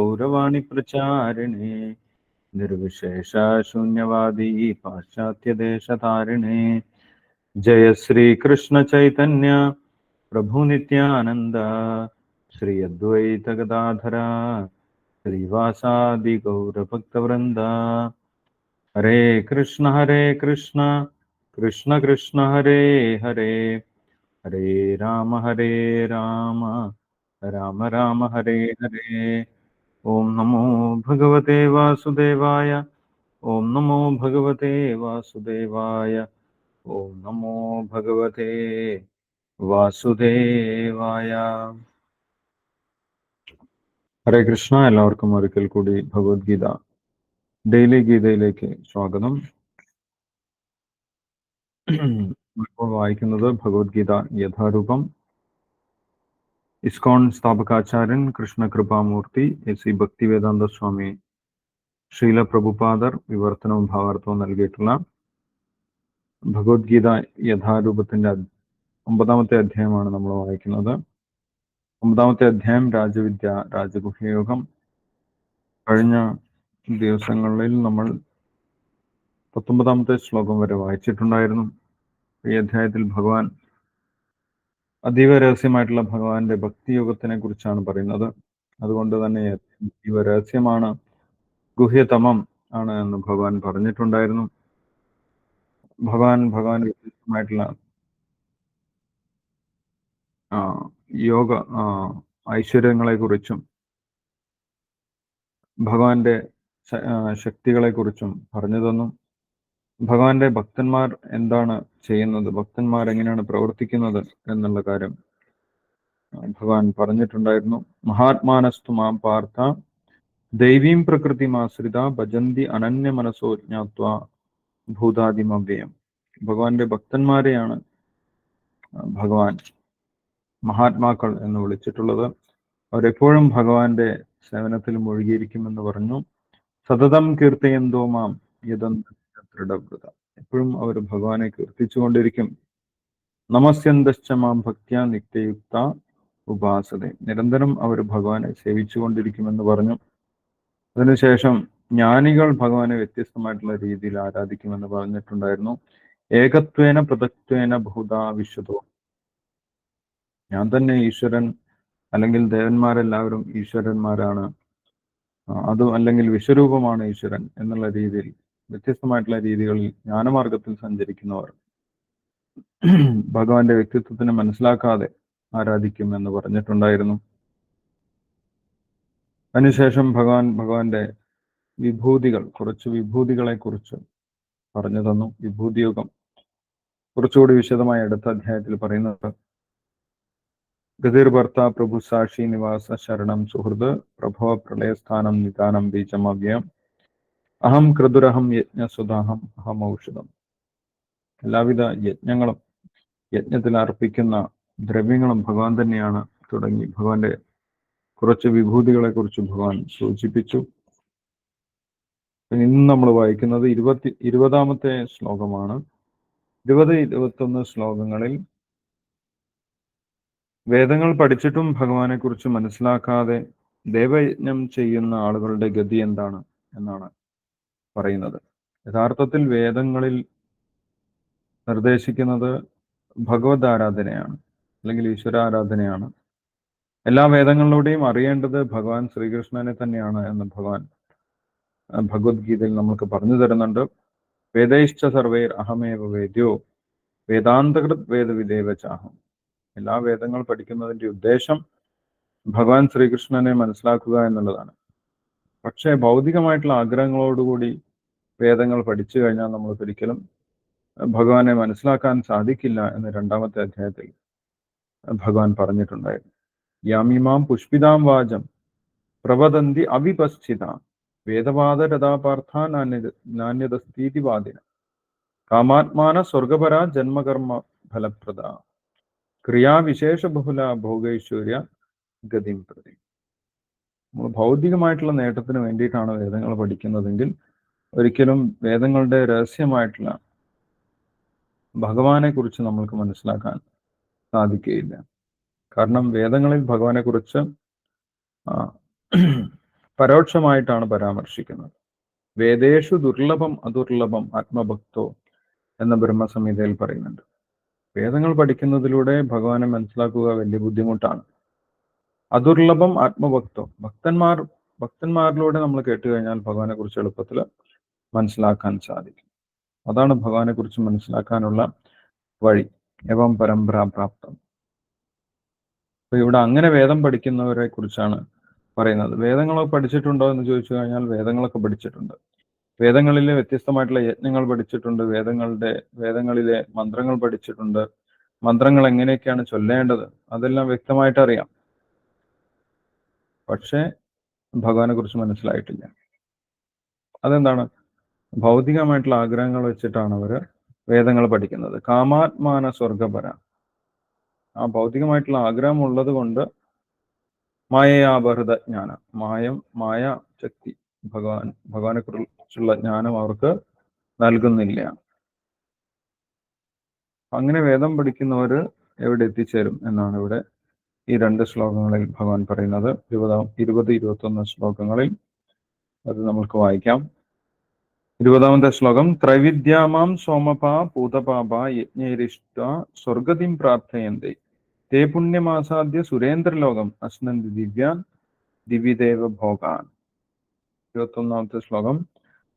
गौरवाणी प्रचारिणे निर्विशेष शून्यवादी पाश्चात्य देशतारिणे जय श्री कृष्ण चैतन्य प्रभु नित्यानंद श्री अद्वैत गदाधरा श्रीवासादि गौर भक्तवृंद हरे कृष्ण कृष्ण कृष्ण हरे हरे हरे राम राम राम हरे हरे। ओम नमो भगवते वासुदेवाय। ओम नमो भगवते वासुदेवाय। ओम नमो भगवते വാസുദേവായ. ഹരേ കൃഷ്ണ. എല്ലാവർക്കും ഒരിക്കൽ കൂടി ഭഗവത്ഗീത ഡെയിലി ഗീതയിലേക്ക് സ്വാഗതം. ഇപ്പോൾ വായിക്കുന്നത് ഭഗവത്ഗീത യഥാരൂപം. ഇസ്കോൺ സ്ഥാപകാചാര്യൻ കൃഷ്ണകൃപാമൂർത്തി എസ് ഭക്തിവേദാന്ത സ്വാമി ശ്രീല പ്രഭുപാദർ വിവർത്തനവും ഭാവാർത്ഥവും നൽകിയിട്ടുള്ള ഭഗവത്ഗീത യഥാരൂപത്തിന്റെ 9ാമത്തെ അധ്യായമാണ് നമ്മൾ വായിക്കുന്നത്. 9ാമത്തെ അധ്യായം രാജവിദ്യ രാജഗുഹ്യയോഗം. കഴിഞ്ഞ ദിവസങ്ങളിൽ നമ്മൾ 19ാമത്തെ ശ്ലോകം വരെ വായിച്ചിട്ടുണ്ടായിരുന്നു. ഈ അധ്യായത്തിൽ ഭഗവാൻ അതീവ രഹസ്യമായിട്ടുള്ള ഭഗവാന്റെ ഭക്തിയോഗത്തിനെ കുറിച്ചാണ് പറയുന്നത്. അതുകൊണ്ട് തന്നെ അതീവ രഹസ്യമാണ്, ഗുഹ്യതമം ആണ് എന്ന് ഭഗവാൻ പറഞ്ഞിട്ടുണ്ടായിരുന്നു. ഭഗവാൻ വ്യത്യസ്തമായിട്ടുള്ള യോഗ ഐശ്വര്യങ്ങളെ കുറിച്ചും ഭഗവാന്റെ ശക്തികളെ കുറിച്ചും പറഞ്ഞു തന്നു. ഭഗവാന്റെ ഭക്തന്മാർ എന്താണ് ചെയ്യുന്നത്, ഭക്തന്മാർ എങ്ങനെയാണ് പ്രവർത്തിക്കുന്നത് എന്നുള്ള കാര്യം ഭഗവാൻ പറഞ്ഞിട്ടുണ്ടായിരുന്നു. മഹാത്മാനസ്തു മാം പാർത്ഥ ദൈവീം പ്രകൃതിമാശ്രിത ഭജന്തി അനന്യ മനസ്സോ ജ്ഞാത്വ ഭൂതാദിമവ്യയം. ഭഗവാന്റെ ഭക്തന്മാരെയാണ് ഭഗവാൻ മഹാത്മാക്കൾ എന്ന് വിളിച്ചിട്ടുള്ളത്. അവരെപ്പോഴും ഭഗവാന്റെ സേവനത്തിൽ മുഴുകിയിരിക്കുമെന്ന് പറഞ്ഞു. സതതം കീർത്തയന്തോ മാം യദൃഢവ്രത. എപ്പോഴും അവർ ഭഗവാനെ കീർത്തിച്ചുകൊണ്ടിരിക്കും. നമസ്യന്തശ്ച മാം ഭക്ത്യാ നിത്യയുക്ത ഉപാസത. നിരന്തരം അവർ ഭഗവാനെ സേവിച്ചുകൊണ്ടിരിക്കുമെന്ന് പറഞ്ഞു. അതിനുശേഷം ജ്ഞാനികൾ ഭഗവാനെ വ്യത്യസ്തമായിട്ടുള്ള രീതിയിൽ ആരാധിക്കുമെന്ന് പറഞ്ഞിട്ടുണ്ടായിരുന്നു. ഏകത്വേന പൃഥക്ത്വേന ബഹുധാ വിശ്വതോ. ഞാൻ തന്നെ ഈശ്വരൻ, അല്ലെങ്കിൽ ദേവന്മാരെല്ലാവരും ഈശ്വരന്മാരാണ്, അതും അല്ലെങ്കിൽ വിശ്വരൂപമാണ് ഈശ്വരൻ എന്നുള്ള രീതിയിൽ വ്യത്യസ്തമായിട്ടുള്ള രീതികളിൽ ജ്ഞാനമാർഗത്തിൽ സഞ്ചരിക്കുന്നവർ ഭഗവാന്റെ വ്യക്തിത്വത്തിനെ മനസ്സിലാക്കാതെ ആരാധിക്കും എന്ന് പറഞ്ഞിട്ടുണ്ടായിരുന്നു. അതിനുശേഷം ഭഗവാന്റെ വിഭൂതികൾ, കുറച്ച് വിഭൂതികളെ കുറിച്ച് പറഞ്ഞു തന്നു. വിഭൂതിയോഗം കുറച്ചുകൂടി വിശദമായി അടുത്ത അധ്യായത്തിൽ പറയുന്നത്. ഗതിർ ഭർത്ത പ്രഭു സാക്ഷി നിവാസ ശരണം സുഹൃത് പ്രഭവ പ്രളയസ്ഥാനം നിദാനം ബീജമവ്യം അഹം ക്രതുരഹം യജ്ഞസുധാഹം അഹം ഔഷധം. എല്ലാവിധ യജ്ഞങ്ങളും യജ്ഞത്തിൽ അർപ്പിക്കുന്ന ദ്രവ്യങ്ങളും ഭഗവാൻ തന്നെയാണ് തുടങ്ങി ഭഗവാന്റെ കുറച്ച് വിഭൂതികളെ കുറിച്ച് ഭഗവാൻ സൂചിപ്പിച്ചു. ഇന്ന് നമ്മൾ വായിക്കുന്നത് 20ാമത്തെ ശ്ലോകമാണ്. 20-21 ശ്ലോകങ്ങളിൽ വേദങ്ങൾ പഠിച്ചിട്ടും ഭഗവാനെ കുറിച്ച് മനസ്സിലാക്കാതെ ദേവയജ്ഞം ചെയ്യുന്ന ആളുകളുടെ ഗതി എന്താണ് എന്നാണ് പറയുന്നത്. യഥാർത്ഥത്തിൽ വേദങ്ങളിൽ നിർദ്ദേശിക്കുന്നത് ഭഗവത് ആരാധനയാണ്, അല്ലെങ്കിൽ ഈശ്വരാരാധനയാണ്. എല്ലാ വേദങ്ങളിലൂടെയും അറിയേണ്ടത് ഭഗവാൻ ശ്രീകൃഷ്ണനെ തന്നെയാണ് എന്ന് ഭഗവാൻ ഭഗവത്ഗീതയിൽ നമുക്ക് പറഞ്ഞു തരുന്നുണ്ട്. വേദൈശ്ച സർവൈർ അഹമേവ വേദ്യോ വേദാന്തകൃത് വേദവിദേവചാഹം. എല്ലാ വേദങ്ങൾ പഠിക്കുന്നതിന്റെ ഉദ്ദേശം ഭഗവാൻ ശ്രീകൃഷ്ണനെ മനസ്സിലാക്കുക എന്നുള്ളതാണ്. പക്ഷേ ഭൗതികമായിട്ടുള്ള ആഗ്രഹങ്ങളോടുകൂടി വേദങ്ങൾ പഠിച്ചു കഴിഞ്ഞാൽ നമ്മൾക്ക് ഒരിക്കലും ഭഗവാനെ മനസ്സിലാക്കാൻ സാധിക്കില്ല എന്ന് 2ാമത്തെ അധ്യായത്തിൽ ഭഗവാൻ പറഞ്ഞിട്ടുണ്ടായിരുന്നു. യാമിമാം പുഷ്പിതാം വാചം പ്രവദന്തി അവിപശ്ചിത വേദവാദരഥാപാർത്ഥ നാന്യതസ്ഥീതിവാദിന കാമാത്മാന സ്വർഗപര ജന്മകർമ്മ ഫലപ്രദ ക്രിയാവിശേഷ ബഹുല ഭോഗൈശ്വര്യ ഗതിം പ്രതി. നമ്മൾ ഭൗതികമായിട്ടുള്ള നേട്ടത്തിന് വേണ്ടിയിട്ടാണ് വേദങ്ങൾ പഠിക്കുന്നതെങ്കിൽ ഒരിക്കലും വേദങ്ങളുടെ രഹസ്യമായിട്ടുള്ള ഭഗവാനെ കുറിച്ച് നമ്മൾക്ക് മനസ്സിലാക്കാൻ സാധിക്കുകയില്ല. കാരണം വേദങ്ങളിൽ ഭഗവാനെ കുറിച്ച് പരോക്ഷമായിട്ടാണ് പരാമർശിക്കുന്നത്. വേദേഷു ദുർലഭം അദുർലഭം ആത്മഭക്തോ എന്ന ബ്രഹ്മസംഹിതയിൽ പറയുന്നുണ്ട്. വേദങ്ങൾ പഠിക്കുന്നതിലൂടെ ഭഗവാനെ മനസ്സിലാക്കുക വലിയ ബുദ്ധിമുട്ടാണ്. അദുർലഭം ആത്മഭക്തോ, ഭക്തന്മാരിലൂടെ നമ്മൾ കേട്ടു കഴിഞ്ഞാൽ ഭഗവാനെ കുറിച്ച് എളുപ്പത്തിൽ മനസ്സിലാക്കാൻ സാധിക്കും. അതാണ് ഭഗവാനെ കുറിച്ച് മനസ്സിലാക്കാനുള്ള വഴി. എവം പരമ്പരാപ്രാപ്തം. അപ്പൊ ഇവിടെ അങ്ങനെ വേദം പഠിക്കുന്നവരെ കുറിച്ചാണ് പറയുന്നത്. വേദങ്ങളൊക്കെ പഠിച്ചിട്ടുണ്ടോ എന്ന് ചോദിച്ചു കഴിഞ്ഞാൽ വേദങ്ങളൊക്കെ പഠിച്ചിട്ടുണ്ട്. വേദങ്ങളിലെ വ്യത്യസ്തമായിട്ടുള്ള യജ്ഞങ്ങൾ പഠിച്ചിട്ടുണ്ട്. വേദങ്ങളിലെ മന്ത്രങ്ങൾ പഠിച്ചിട്ടുണ്ട്. മന്ത്രങ്ങൾ എങ്ങനെയൊക്കെയാണ് ചൊല്ലേണ്ടത് അതെല്ലാം വ്യക്തമായിട്ട് അറിയാം. പക്ഷേ ഭഗവാനെ കുറിച്ച് മനസ്സിലായിട്ടില്ല. അതെന്താണ്? ഭൗതികമായിട്ടുള്ള ആഗ്രഹങ്ങൾ വെച്ചിട്ടാണ് അവർ വേദങ്ങൾ പഠിക്കുന്നത്. കാമാത്മാന സ്വർഗപര. ആ ഭൗതികമായിട്ടുള്ള ആഗ്രഹം ഉള്ളത് കൊണ്ട് മായയാബഹൃത ജ്ഞാനം, മായ ശക്തി ഭഗവാനെ കുറിച്ചുള്ള ജ്ഞാനം അവർക്ക് നൽകുന്നില്ല. അങ്ങനെ വേദം പഠിക്കുന്നവർ എവിടെ എത്തിച്ചേരും എന്നാണ് ഇവിടെ ഈ 2 ശ്ലോകങ്ങളിൽ ഭഗവാൻ പറയുന്നത്. 20-21 ശ്ലോകങ്ങളിൽ അത് നമുക്ക് വായിക്കാം. 20ാമത്തെ ശ്ലോകം. ത്രൈവിദ്യാമാം സോമപാ പൂതപാപ യജ്ഞൈരിഷ്ട സ്വർഗതിം പ്രാർത്ഥയന്തേ തേ പുണ്യമാസാദ്യ സുരേന്ദ്രലോകം അശ്നന്തി ദിവ്യാൻ ദിവ്യദേവ ഭോഗാൻ. 21ാമത്തെ ശ്ലോകം.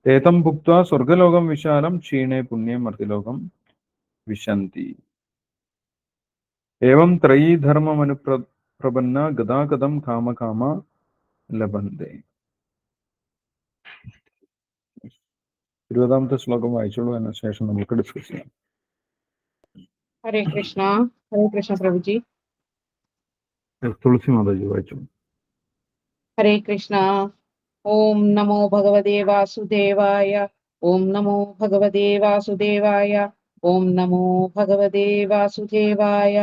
തേതം ഭുക്ത്വാ സ്വർഗലോകം വിശാലം ക്ഷീണേ പുണ്യം മർത്തിലോകം വിശന്തി. ഏവം ത്രയീ ധർമ്മമനുപ്രപന്ന ഗതാഗതം കാമകാമ ലഭന്തേ. 20ാമത്തെ ശ്ലോകം വായിച്ചോളൂ. അതിന് ശേഷം നമുക്ക് ഡിസ്കസ് ചെയ്യാം. ഹരേ കൃഷ്ണ. ഹരേ കൃഷ്ണ പ്രഭുജി. തുളസി മാതാജി വായിച്ചോളൂ. ഹരേ കൃഷ്ണ. ഓം നമോ ഭഗവതേ വാസുദേവായ. ഓം നമോ ഭഗവതേ വാസുദേവായ. ഓം നമോ ഭഗവതേ വാസുദേവായ.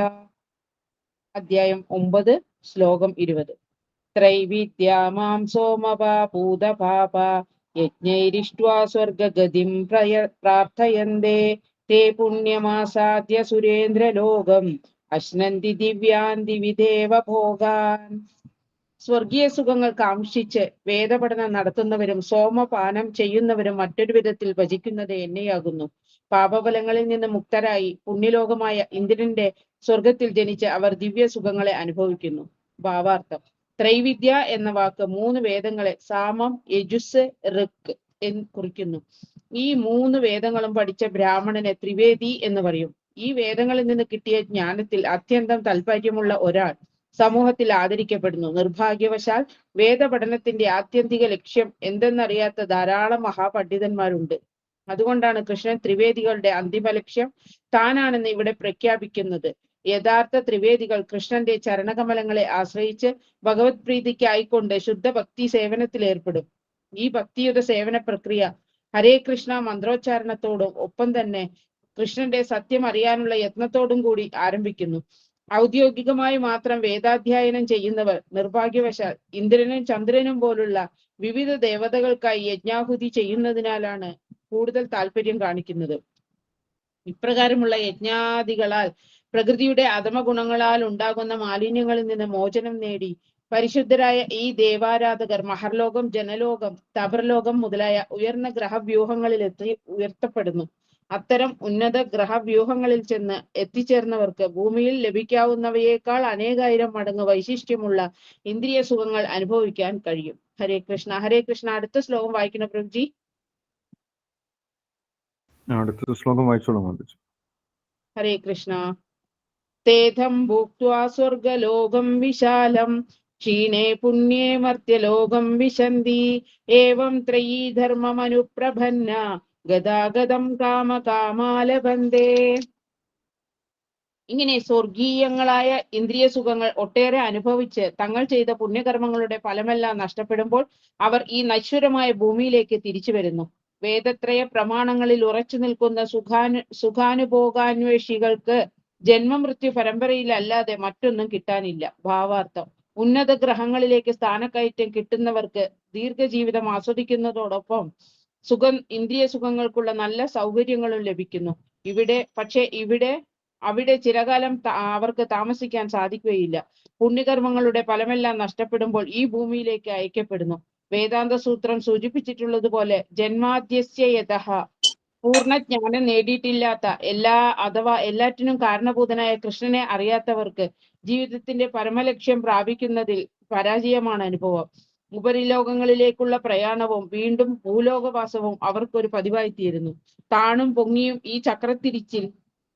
അധ്യായം 9, ശ്ലോകം 20. ത്രൈവിദ്യാമാം സോമപാ പൂതപാപ യജ്ഞൈരിഷ്ട്വാ സ്വർഗഗതിം പ്രാർത്ഥയന്തേ തേ പുണ്യമാസാദ്യ സുരേന്ദ്രലോകം അശ്നന്തി ദിവ്യാൻ ദിവിദേവ ഭോഗാൻ. സ്വർഗീയ സുഖങ്ങൾ കാംക്ഷിച്ച് വേദപഠനം നടത്തുന്നവരും സോമപാനം ചെയ്യുന്നവരും മറ്റൊരു വിധത്തിൽ ഭജിക്കുന്നത് എന്നെയാകുന്നു. പാപഫലങ്ങളിൽ നിന്ന് മുക്തരായി പുണ്യലോകമായ ഇന്ദ്രന്റെ സ്വർഗത്തിൽ ജനിച്ച് അവർ ദിവ്യ സുഖങ്ങളെ അനുഭവിക്കുന്നു. ഭാവാർത്ഥം. ത്രൈവിദ്യ എന്ന വാക്ക് 3 വേദങ്ങളെ സാമം, യജുസ്, ഋക്ക് എന്ന് കുറിക്കുന്നു. ഈ 3 വേദങ്ങളും പഠിച്ച ബ്രാഹ്മണനെ ത്രിവേദി എന്ന് പറയും. ഈ വേദങ്ങളിൽ നിന്ന് കിട്ടിയ ജ്ഞാനത്തിൽ അത്യന്തം താല്പര്യമുള്ള ഒരാൾ സമൂഹത്തിൽ ആദരിക്കപ്പെടുന്നു. നിർഭാഗ്യവശാൽ വേദപഠനത്തിന്റെ ആത്യന്തിക ലക്ഷ്യം എന്തെന്നറിയാത്ത ധാരാളം മഹാപണ്ഡിതന്മാരുണ്ട്. അതുകൊണ്ടാണ് കൃഷ്ണൻ ത്രിവേദികളുടെ അന്തിമ ലക്ഷ്യം താനാണെന്ന് ഇവിടെ പ്രഖ്യാപിക്കുന്നത്. യഥാർത്ഥ ത്രിവേദികൾ കൃഷ്ണന്റെ ചരണകമലങ്ങളെ ആശ്രയിച്ച് ഭഗവത് പ്രീതിക്കായിക്കൊണ്ട് ശുദ്ധ ഭക്തി സേവനത്തിൽ ഏർപ്പെടും. ഈ ഭക്തിയുടെ സേവന പ്രക്രിയ ഹരേ കൃഷ്ണ മന്ത്രോച്ചാരണത്തോടും ഒപ്പം തന്നെ കൃഷ്ണന്റെ സത്യം അറിയാനുള്ള യത്നത്തോടും കൂടി ആരംഭിക്കുന്നു. ഔദ്യോഗികമായി മാത്രം വേദാധ്യയനം ചെയ്യുന്നവർ നിർഭാഗ്യവശാൽ ഇന്ദ്രനും ചന്ദ്രനും പോലുള്ള വിവിധ ദേവതകൾക്കായി യജ്ഞാഹുതി ചെയ്യുന്നതിനാലാണ് കൂടുതൽ താല്പര്യം കാണിക്കുന്നത്. ഇപ്രകാരമുള്ള യജ്ഞാദികളാൽ പ്രകൃതിയുടെ അധമഗുണങ്ങളാൽ ഉണ്ടാകുന്ന മാലിന്യങ്ങളിൽ നിന്ന് മോചനം നേടി പരിശുദ്ധരായ ഈ ദേവാരാധകർ മഹർലോകം, ജനലോകം, തപർലോകം മുതലായ ഉയർന്ന ഗ്രഹവ്യൂഹങ്ങളിലെത്തി ഉയർത്തപ്പെടുന്നു. അത്തരം ഉന്നത ഗ്രഹവ്യൂഹങ്ങളിൽ ചെന്ന് എത്തിച്ചേർന്നവർക്ക് ഭൂമിയിൽ ലഭിക്കാവുന്നവയേക്കാൾ അനേകായിരം മടങ്ങ് വൈശിഷ്ട്യമുള്ള ഇന്ദ്രിയ സുഖങ്ങൾ അനുഭവിക്കാൻ കഴിയും. ഹരേ കൃഷ്ണ. ഹരേ കൃഷ്ണ. അടുത്ത ശ്ലോകം വായിക്കണ പ്രഭുജി. അടുത്ത ശ്ലോകം വായിച്ചോളൂ മാതാജി. ഹരേ കൃഷ്ണ. തേധം ഭൂക്ത്വാ സ്വർഗലോകം വിശാലം ക്ഷീണേ പുണ്യേ മർത്യലോകം വിശന്തി ഏവം ത്രയീ ധർമ്മമനുപ്രഭന്ന ഗതാഗതം കാമകാമാലബന്ധേ. ഇങ്ങനെ സ്വർഗീയങ്ങളായ ഇന്ദ്രിയ സുഖങ്ങൾ ഒട്ടേറെ അനുഭവിച്ച് തങ്ങൾ ചെയ്ത പുണ്യകർമ്മങ്ങളുടെ ഫലമെല്ലാം നഷ്ടപ്പെടുമ്പോൾ അവർ ഈ നശ്വരമായ ഭൂമിയിലേക്ക് തിരിച്ചു വരുന്നു. വേദത്രയ പ്രമാണങ്ങളിൽ ഉറച്ചു നിൽക്കുന്ന സുഖാനുഭോഗാന്വേഷികൾക്ക് ജന്മമൃത്യു പരമ്പരയിലല്ലാതെ മറ്റൊന്നും കിട്ടാനില്ല. ഭാവാർത്ഥം. ഉന്നത ഗ്രഹങ്ങളിലേക്ക് സ്ഥാനക്കയറ്റം കിട്ടുന്നവർക്ക് ദീർഘജീവിതം ആസ്വദിക്കുന്നതോടൊപ്പം ഇന്ദ്രിയ സുഖങ്ങൾക്കുള്ള നല്ല സൗകര്യങ്ങളും ലഭിക്കുന്നു. അവിടെ ചിരകാലം അവർക്ക് താമസിക്കാൻ സാധിക്കുകയില്ല. പുണ്യകർമ്മങ്ങളുടെ ഫലമെല്ലാം നഷ്ടപ്പെടുമ്പോൾ ഈ ഭൂമിയിലേക്ക് അയക്കപ്പെടുന്നു. വേദാന്ത സൂത്രം സൂചിപ്പിച്ചിട്ടുള്ളതുപോലെ ജന്മാദ്യസ്യ യതഃ പൂർണ്ണജ്ഞാനം നേടിയിട്ടില്ലാത്ത അഥവാ എല്ലാറ്റിനും കാരണഭൂതനായ കൃഷ്ണനെ അറിയാത്തവർക്ക് ജീവിതത്തിന്റെ പരമലക്ഷ്യം പ്രാപിക്കുന്നതിൽ പരാജയമാണ് അനുഭവം. ഉപരിലോകങ്ങളിലേക്കുള്ള പ്രയാണവും വീണ്ടും ഭൂലോകവാസവും അവർക്കൊരു പതിവായിത്തീരുന്നു. താണും പൊങ്ങിയും ഈ ചക്രത്തിരിച്ചിൽ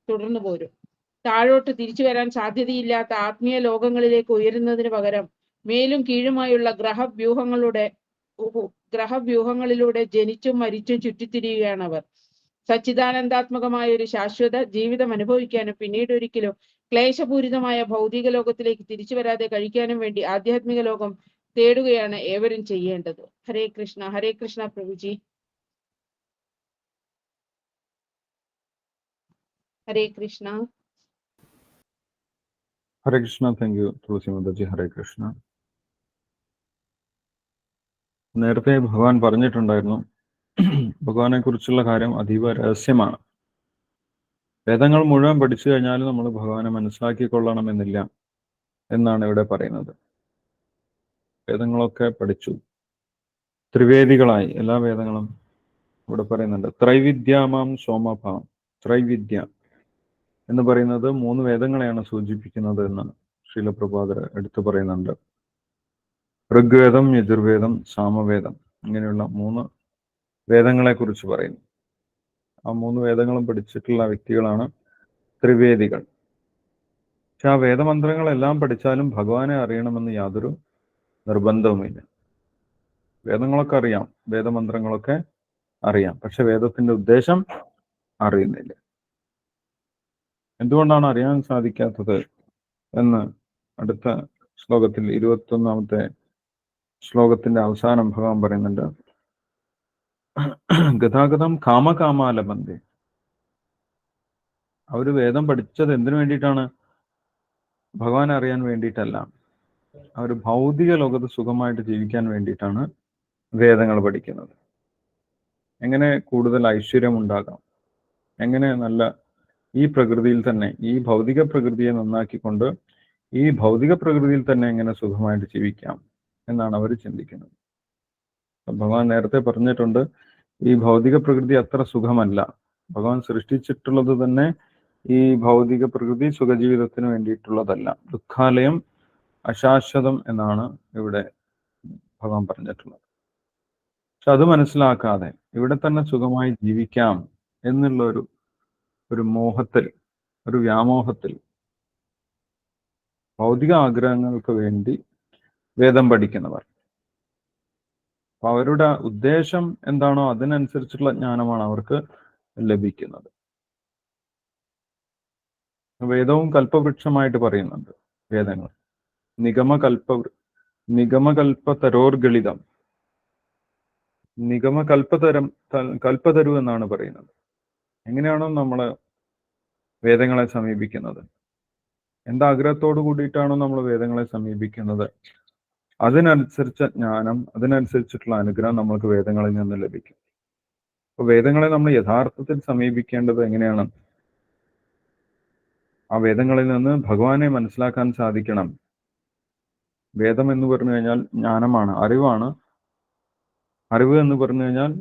തുടർന്നു പോരും. താഴോട്ട് തിരിച്ചു വരാൻ സാധ്യതയില്ലാത്ത ആത്മീയ ലോകങ്ങളിലേക്ക് ഉയരുന്നതിന് പകരം മേലും കീഴുമായുള്ള ഗ്രഹവ്യൂഹങ്ങളിലൂടെ ജനിച്ചും മരിച്ചും ചുറ്റിത്തിരിയുകയാണ് അവർ. സച്ചിദാനന്ദാത്മകമായ ഒരു ശാശ്വത ജീവിതം അനുഭവിക്കാനും പിന്നീട് ഒരിക്കലും ക്ലേശപൂരിതമായ ഭൗതിക ലോകത്തിലേക്ക് തിരിച്ചു വരാതെ കഴിക്കാനും വേണ്ടി ആധ്യാത്മിക ലോകം തേടുകയാണ് ഏവരും ചെയ്യേണ്ടത്. ഹരേ കൃഷ്ണ പ്രഭുജി. ഹരേ കൃഷ്ണ. ഹരേ കൃഷ്ണ. താങ്ക് യു തുളസി മാതാജി. ഹരേ കൃഷ്ണ. നേരത്തെ ഭഗവാൻ പറഞ്ഞിട്ടുണ്ടായിരുന്നു, ഭഗവാനെ കുറിച്ചുള്ള കാര്യം അതീവ രഹസ്യമാണ്. വേദങ്ങൾ മുഴുവൻ പഠിച്ചു കഴിഞ്ഞാലും നമ്മൾ ഭഗവാനെ മനസ്സിലാക്കിക്കൊള്ളണമെന്നില്ല എന്നാണ് ഇവിടെ പറയുന്നത്. വേദങ്ങളൊക്കെ പഠിച്ചു, ത്രിവേദികളായി എല്ലാ വേദങ്ങളും ഇവിടെ പറയുന്നുണ്ട്. ത്രൈവിദ്യാമാം സോമഭാം. ത്രൈവിദ്യ എന്ന് പറയുന്നത് 3 വേദങ്ങളെയാണ് സൂചിപ്പിക്കുന്നത് എന്ന് ശ്രീല പ്രഭുപാദർ എടുത്തു പറയുന്നുണ്ട്. ഋഗ്വേദം, യജുർവേദം, സാമവേദം, ഇങ്ങനെയുള്ള 3 വേദങ്ങളെ കുറിച്ച് പറയുന്നു. ആ 3 വേദങ്ങളും പഠിച്ചിട്ടുള്ള വ്യക്തികളാണ് ത്രിവേദികൾ. പക്ഷെ ആ വേദമന്ത്രങ്ങളെല്ലാം പഠിച്ചാലും ഭഗവാനെ അറിയണമെന്ന് യാതൊരു നിർബന്ധവുമില്ല. വേദങ്ങളൊക്കെ അറിയാം, വേദമന്ത്രങ്ങളൊക്കെ അറിയാം, പക്ഷെ വേദത്തിന്റെ ഉദ്ദേശം അറിയുന്നില്ല. എന്തുകൊണ്ടാണ് അറിയാൻ സാധിക്കാത്തത് എന്ന് അടുത്ത ശ്ലോകത്തിൽ 21ാമത്തെ ശ്ലോകത്തിന്റെ അവസാനം ഭഗവാൻ പറയുന്നുണ്ട്. ഗതാഗതം കാമകാമാലബന്ധേ. അവര് വേദം പഠിച്ചത് എന്തിനു വേണ്ടിയിട്ടാണ്? ഭഗവാനെ അറിയാൻ വേണ്ടിയിട്ടല്ല. അവർ ഭൗതിക ലോകത്ത് സുഖമായിട്ട് ജീവിക്കാൻ വേണ്ടിയിട്ടാണ് വേദങ്ങൾ പഠിക്കുന്നത്. എങ്ങനെ കൂടുതൽ ഐശ്വര്യം ഉണ്ടാകാം, എങ്ങനെ നല്ല ഈ പ്രകൃതിയിൽ തന്നെ, ഈ ഭൗതിക പ്രകൃതിയെ നന്നാക്കിക്കൊണ്ട് ഈ ഭൗതിക പ്രകൃതിയിൽ തന്നെ എങ്ങനെ സുഖമായിട്ട് ജീവിക്കാം എന്നാണ് അവർ ചിന്തിക്കുന്നത്. ഭഗവാൻ നേരത്തെ പറഞ്ഞിട്ടുണ്ട്, ഈ ഭൗതിക പ്രകൃതി അത്ര സുഖമല്ല. ഭഗവാൻ സൃഷ്ടിച്ചിട്ടുള്ളത് തന്നെ ഈ ഭൗതിക പ്രകൃതി സുഖജീവിതത്തിന് വേണ്ടിയിട്ടുള്ളതല്ല. ദുഃഖാലയം, അശാശ്വതം എന്നാണ് ഇവിടെ ഭഗവാൻ പറഞ്ഞിട്ടുള്ളത്. പക്ഷെ അത് മനസ്സിലാക്കാതെ ഇവിടെ തന്നെ സുഖമായി ജീവിക്കാം എന്നുള്ള ഒരു മോഹത്തിൽ, ഒരു വ്യാമോഹത്തിൽ, ഭൗതിക ആഗ്രഹങ്ങൾക്ക് വേണ്ടി വേദം പഠിക്കുന്നവർ. അപ്പൊ അവരുടെ ഉദ്ദേശം എന്താണോ അതിനനുസരിച്ചുള്ള ജ്ഞാനമാണ് അവർക്ക് ലഭിക്കുന്നത്. വേദവും കൽപ്പവൃക്ഷമായിട്ട് പറയുന്നുണ്ട്. വേദങ്ങൾ നിഗമകൽപ്പതരോർഗളിതം, കൽപ്പതരു എന്നാണ് പറയുന്നത്. എങ്ങനെയാണോ നമ്മൾ വേദങ്ങളെ സമീപിക്കുന്നത്, എന്താഗ്രഹത്തോടു കൂടിയിട്ടാണോ നമ്മൾ വേദങ്ങളെ സമീപിക്കുന്നത്, അതിനനുസരിച്ച ജ്ഞാനം, അതിനനുസരിച്ചിട്ടുള്ള അനുഗ്രഹം നമ്മൾക്ക് വേദങ്ങളിൽ നിന്ന് ലഭിക്കും. അപ്പൊ വേദങ്ങളെ നമ്മൾ യഥാർത്ഥത്തിൽ സമീപിക്കേണ്ടത് എങ്ങനെയാണ്? ആ വേദങ്ങളിൽ നിന്ന് ഭഗവാനെ മനസ്സിലാക്കാൻ സാധിക്കണം. വേദം എന്ന് പറഞ്ഞു കഴിഞ്ഞാൽ ജ്ഞാനമാണ്, അറിവാണ്. അറിവ് എന്ന് പറഞ്ഞു കഴിഞ്ഞാൽ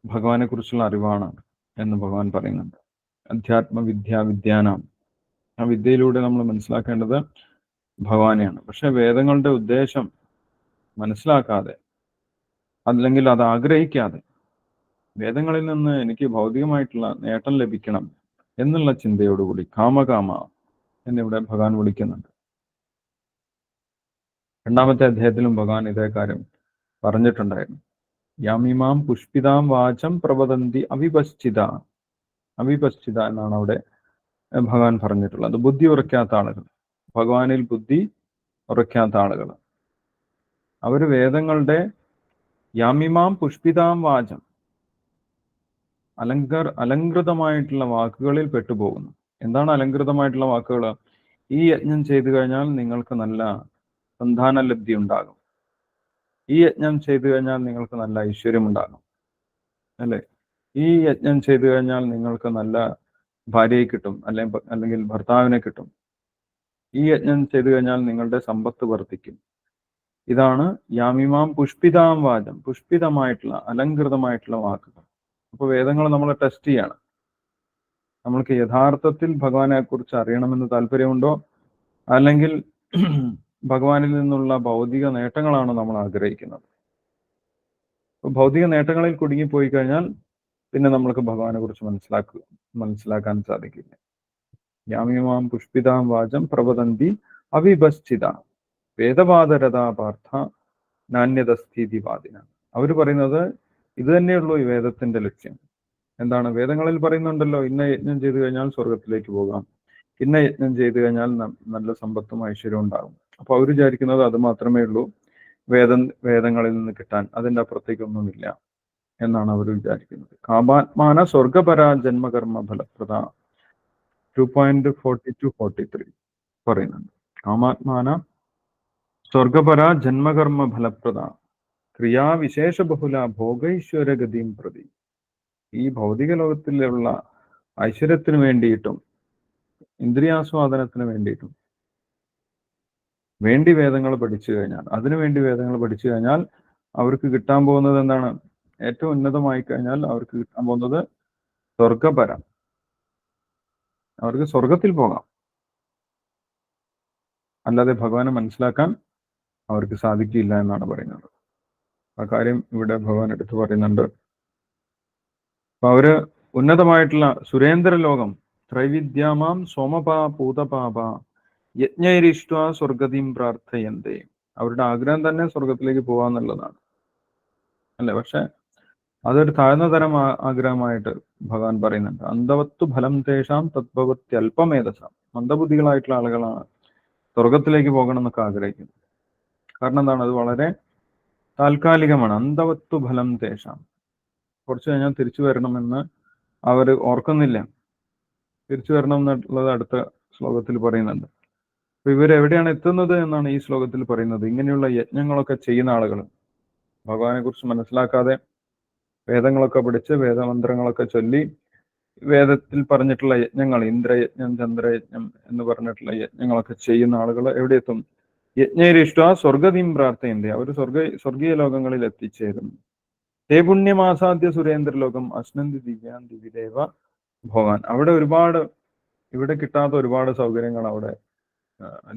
ഭഗവാനെ കുറിച്ചുള്ള അറിവാണ് എന്ന് ഭഗവാൻ പറയുന്നുണ്ട്. വിദ്യാനാം. ആ വിദ്യയിലൂടെ നമ്മൾ മനസ്സിലാക്കേണ്ടത് ഭഗവാനെയാണ്. പക്ഷെ വേദങ്ങളുടെ ഉദ്ദേശം മനസ്സിലാക്കാതെ, അല്ലെങ്കിൽ അത് ആഗ്രഹിക്കാതെ, വേദങ്ങളിൽ നിന്ന് എനിക്ക് ഭൗതികമായിട്ടുള്ള നേട്ടം ലഭിക്കണം എന്നുള്ള ചിന്തയോടുകൂടി കാമകാമ എന്നിവിടെ ഭഗവാൻ വിളിക്കുന്നുണ്ട്. 2ാമത്തെ അധ്യായത്തിലും ഭഗവാൻ ഇതേ കാര്യം പറഞ്ഞിട്ടുണ്ടായിരുന്നു. യാമിമാം പുഷ്പിതാം വാചം പ്രവദന്തി അവിപശ്ചിത. അവിപശ്ചിത എന്നാണ് അവിടെ ഭഗവാൻ പറഞ്ഞിട്ടുള്ളത്. ബുദ്ധി ഉറയ്ക്കാത്ത ആളുകൾ, ഭഗവാനിൽ ബുദ്ധി ഉറയ്ക്കാത്ത ആളുകൾ, അവര് വേദങ്ങളുടെ യാമിമാം പുഷ്പിതാം വാചം, അലങ്കൃതമായിട്ടുള്ള വാക്കുകളിൽ പെട്ടുപോകുന്നു. എന്താണ് അലങ്കൃതമായിട്ടുള്ള വാക്കുകൾ? ഈ യജ്ഞം ചെയ്തു കഴിഞ്ഞാൽ നിങ്ങൾക്ക് നല്ല സന്താന ലബ്ധി ഉണ്ടാകും, ഈ യജ്ഞം ചെയ്തു കഴിഞ്ഞാൽ നിങ്ങൾക്ക് നല്ല ഐശ്വര്യം ഉണ്ടാകും, അല്ലെ? ഈ യജ്ഞം ചെയ്തു കഴിഞ്ഞാൽ നിങ്ങൾക്ക് നല്ല ഭാര്യയെ കിട്ടും, അല്ലെങ്കിൽ ഭർത്താവിനെ കിട്ടും, ഈ യജ്ഞം ചെയ്തു കഴിഞ്ഞാൽ നിങ്ങളുടെ സമ്പത്ത് വർദ്ധിക്കും, ഇതാണ് യാമിമാം പുഷ്പിതാം വാചം, പുഷ്പിതമായിട്ടുള്ള അലങ്കൃതമായിട്ടുള്ള വാക്കുകൾ. അപ്പൊ വേദങ്ങൾ നമ്മളെ ടെസ്റ്റ് ചെയ്യാണ്. നമ്മൾക്ക് യഥാർത്ഥത്തിൽ ഭഗവാനെ കുറിച്ച് അറിയണമെന്ന് താല്പര്യമുണ്ടോ, അല്ലെങ്കിൽ ഭഗവാനിൽ നിന്നുള്ള ഭൗതിക നേട്ടങ്ങളാണ് നമ്മൾ ആഗ്രഹിക്കുന്നത്? ഭൗതിക നേട്ടങ്ങളിൽ കുടുങ്ങിപ്പോയി കഴിഞ്ഞാൽ പിന്നെ നമ്മൾക്ക് ഭഗവാനെ കുറിച്ച് മനസ്സിലാക്കാൻ സാധിക്കില്ല. യാമിമാം പുഷ്പിതാം വാചം പ്രവദന്തി അവിഭശ്ചിത വേദവാദരഥാ പാർത്ഥ നാണ്യതസ്ഥിതിവാദിന. അവർ പറയുന്നത് ഇത് തന്നെയുള്ളൂ ഈ വേദത്തിന്റെ ലക്ഷ്യം. എന്താണ്? വേദങ്ങളിൽ പറയുന്നുണ്ടല്ലോ, ഇന്ന യജ്ഞം ചെയ്തു കഴിഞ്ഞാൽ സ്വർഗത്തിലേക്ക് പോകാം, ഇന്ന യജ്ഞം ചെയ്തു കഴിഞ്ഞാൽ നല്ല സമ്പത്തും ഐശ്വര്യവും ഉണ്ടാകും. അപ്പൊ അവർ വിചാരിക്കുന്നത് അത് മാത്രമേ ഉള്ളൂ വേദങ്ങളിൽ നിന്ന് കിട്ടാൻ, അതിൻ്റെ അപ്പുറത്തേക്കൊന്നുമില്ല എന്നാണ് അവർ വിചാരിക്കുന്നത്. കാമാത്മാന സ്വർഗപരാ ജന്മകർമ്മ ഫലപ്രദ 2.42-43 പറയുന്നുണ്ട്. കാമാത്മാന സ്വർഗപരാ ജന്മകർമ്മ ഫലപ്രദ ക്രിയാവിശേഷ ബഹുല ഭോഗൈശ്വരഗതിയും പ്രതി. ഈ ഭൗതിക ലോകത്തിലുള്ള ഐശ്വര്യത്തിന് വേണ്ടിയിട്ടും ഇന്ദ്രിയാസ്വാദനത്തിന് വേണ്ടിയിട്ടും വേദങ്ങൾ പഠിച്ചു കഴിഞ്ഞാൽ, അതിനുവേണ്ടി വേദങ്ങൾ പഠിച്ചു കഴിഞ്ഞാൽ അവർക്ക് കിട്ടാൻ പോകുന്നത് എന്താണ്? ഏറ്റവും ഉന്നതമായി കഴിഞ്ഞാൽ അവർക്ക് കിട്ടാൻ പോകുന്നത് സ്വർഗപരം. അവർക്ക് സ്വർഗത്തിൽ പോകാം, അല്ലാതെ ഭഗവാനെ മനസ്സിലാക്കാൻ അവർക്ക് സാധിക്കില്ല എന്നാണ് പറയുന്നത്. ആ കാര്യം ഇവിടെ ഭഗവാൻ എടുത്തു പറയുന്നുണ്ട്. അപ്പൊ അവര് ഉന്നതമായിട്ടുള്ള സുരേന്ദ്ര ലോകം, ത്രൈവിദ്യാമാം സോമപാ പൂതപാപ യജ്ഞൈരിഷ്ട സ്വർഗതിയും പ്രാർത്ഥയന്തേ. അവരുടെ ആഗ്രഹം തന്നെ സ്വർഗത്തിലേക്ക് പോവാന്നുള്ളതാണ് അല്ലെ. പക്ഷെ അതൊരു താഴ്ന്ന തരം ആഗ്രഹമായിട്ട് ഭഗവാൻ പറയുന്നുണ്ട്. അന്ധവത്തു ഫലം തേഷാം തദ്ഭവത്യല്പമേധസാം. മന്ദബുദ്ധികളായിട്ടുള്ള ആളുകളാണ് സ്വർഗത്തിലേക്ക് പോകണം എന്നൊക്കെ ആഗ്രഹിക്കുന്നത്. കാരണം എന്താണ്? അത് വളരെ താൽക്കാലികമാണ്. അന്ധവത്തു ഫലം തേഷാം. കുറച്ചു കഴിഞ്ഞാൽ തിരിച്ചു വരണമെന്ന് അവർ ഓർക്കുന്നില്ല. തിരിച്ചു വരണം എന്നുള്ളത് അടുത്ത ശ്ലോകത്തിൽ പറയുന്നുണ്ട്. അപ്പൊ ഇവരെവിടെയാണ് എത്തുന്നത് എന്നാണ് ഈ ശ്ലോകത്തിൽ പറയുന്നത്. ഇങ്ങനെയുള്ള യജ്ഞങ്ങളൊക്കെ ചെയ്യുന്ന ആളുകൾ, ഭഗവാനെ കുറിച്ച് മനസ്സിലാക്കാതെ വേദങ്ങളൊക്കെ പഠിച്ച് വേദമന്ത്രങ്ങളൊക്കെ ചൊല്ലി വേദത്തിൽ പറഞ്ഞിട്ടുള്ള യജ്ഞങ്ങൾ, ഇന്ദ്രയജ്ഞം ചന്ദ്രയജ്ഞം എന്ന് പറഞ്ഞിട്ടുള്ള യജ്ഞങ്ങളൊക്കെ ചെയ്യുന്ന ആളുകൾ എവിടെ എത്തും? യജ്ഞൈരിഷ്ട സ്വർഗതിയും പ്രാർത്ഥയന്തേ. അവർ സ്വർഗീയ ലോകങ്ങളിൽ എത്തിച്ചേരുന്നു. തേ പുണ്യമാസാദ്യ സുരേന്ദ്ര ലോകം അശ്നന്തി ദിവ്യാൻ ദിവിദേവ ഭഗവാൻ. അവിടെ ഒരുപാട്, ഇവിടെ കിട്ടാത്ത ഒരുപാട് സൗകര്യങ്ങൾ അവിടെ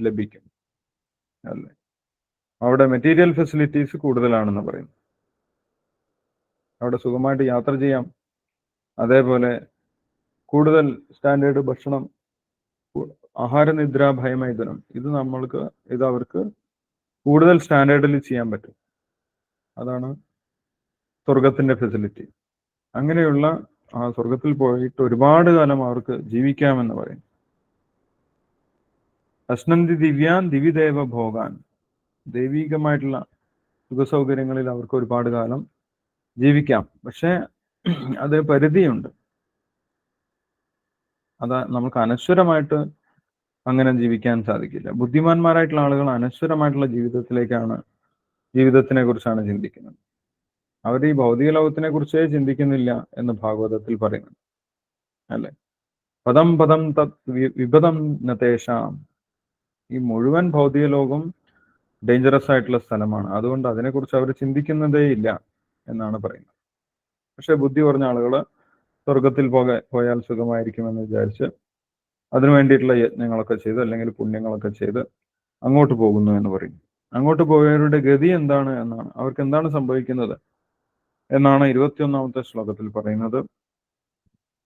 ലഭിക്കും അല്ലേ. അവിടെ മെറ്റീരിയൽ ഫെസിലിറ്റീസ് കൂടുതലാണെന്ന് പറയുന്നു. അവിടെ സുഖമായിട്ട് യാത്ര ചെയ്യാം. അതേപോലെ കൂടുതൽ സ്റ്റാൻഡേർഡ് ഭക്ഷണം, ആഹാരനിദ്ര ഭയമൈഥുനം, ഇത് അവർക്ക് കൂടുതൽ സ്റ്റാൻഡേർഡിൽ ചെയ്യാൻ പറ്റും. അതാണ് സ്വർഗത്തിന്റെ ഫെസിലിറ്റി. അങ്ങനെയുള്ള ആ സ്വർഗത്തിൽ പോയിട്ട് ഒരുപാട് കാലം അവർക്ക് ജീവിക്കാമെന്ന് പറയും. അശ്നന്തി ദിവ്യാൻ ദിവിദേവ ഭോഗാൻ. ദൈവികമായിട്ടുള്ള സുഖസൗകര്യങ്ങളിൽ അവർക്ക് ഒരുപാട് കാലം ജീവിക്കാം. പക്ഷെ അത് പരിധിയുണ്ട്. നമുക്ക് അനശ്വരമായിട്ട് അങ്ങനെ ജീവിക്കാൻ സാധിക്കില്ല. ബുദ്ധിമാന്മാരായിട്ടുള്ള ആളുകൾ അനശ്വരമായിട്ടുള്ള ജീവിതത്തിനെ കുറിച്ചാണ് ചിന്തിക്കുന്നത്. അവർ ഈ ഭൗതിക ലോകത്തിനെ കുറിച്ചേ ചിന്തിക്കുന്നില്ല എന്ന് ഭാഗവതത്തിൽ പറയുന്നു അല്ലെ. പദം പദം തത് വിപദം നതേഷാം. ഈ മുഴുവൻ ഭൗതിക ലോകം ഡേഞ്ചറസ് ആയിട്ടുള്ള സ്ഥലമാണ്. അതുകൊണ്ട് അതിനെക്കുറിച്ച് അവർ ചിന്തിക്കുന്നതേ ഇല്ല എന്നാണ് പറയുന്നത്. പക്ഷെ ബുദ്ധി കുറഞ്ഞ ആളുകൾ സ്വർഗത്തിൽ പോയാൽ സുഖമായിരിക്കുമെന്ന് വിചാരിച്ച് അതിനു വേണ്ടിയിട്ടുള്ള യജ്ഞങ്ങളൊക്കെ ചെയ്ത് അല്ലെങ്കിൽ പുണ്യങ്ങളൊക്കെ ചെയ്ത് അങ്ങോട്ട് പോകുന്നു എന്ന് പറയും. അങ്ങോട്ട് പോയവരുടെ ഗതി എന്താണ് എന്നാണ്, അവർക്ക് എന്താണ് സംഭവിക്കുന്നത് എന്നാണ് 21-ാമത്തെ ശ്ലോകത്തിൽ പറയുന്നത്.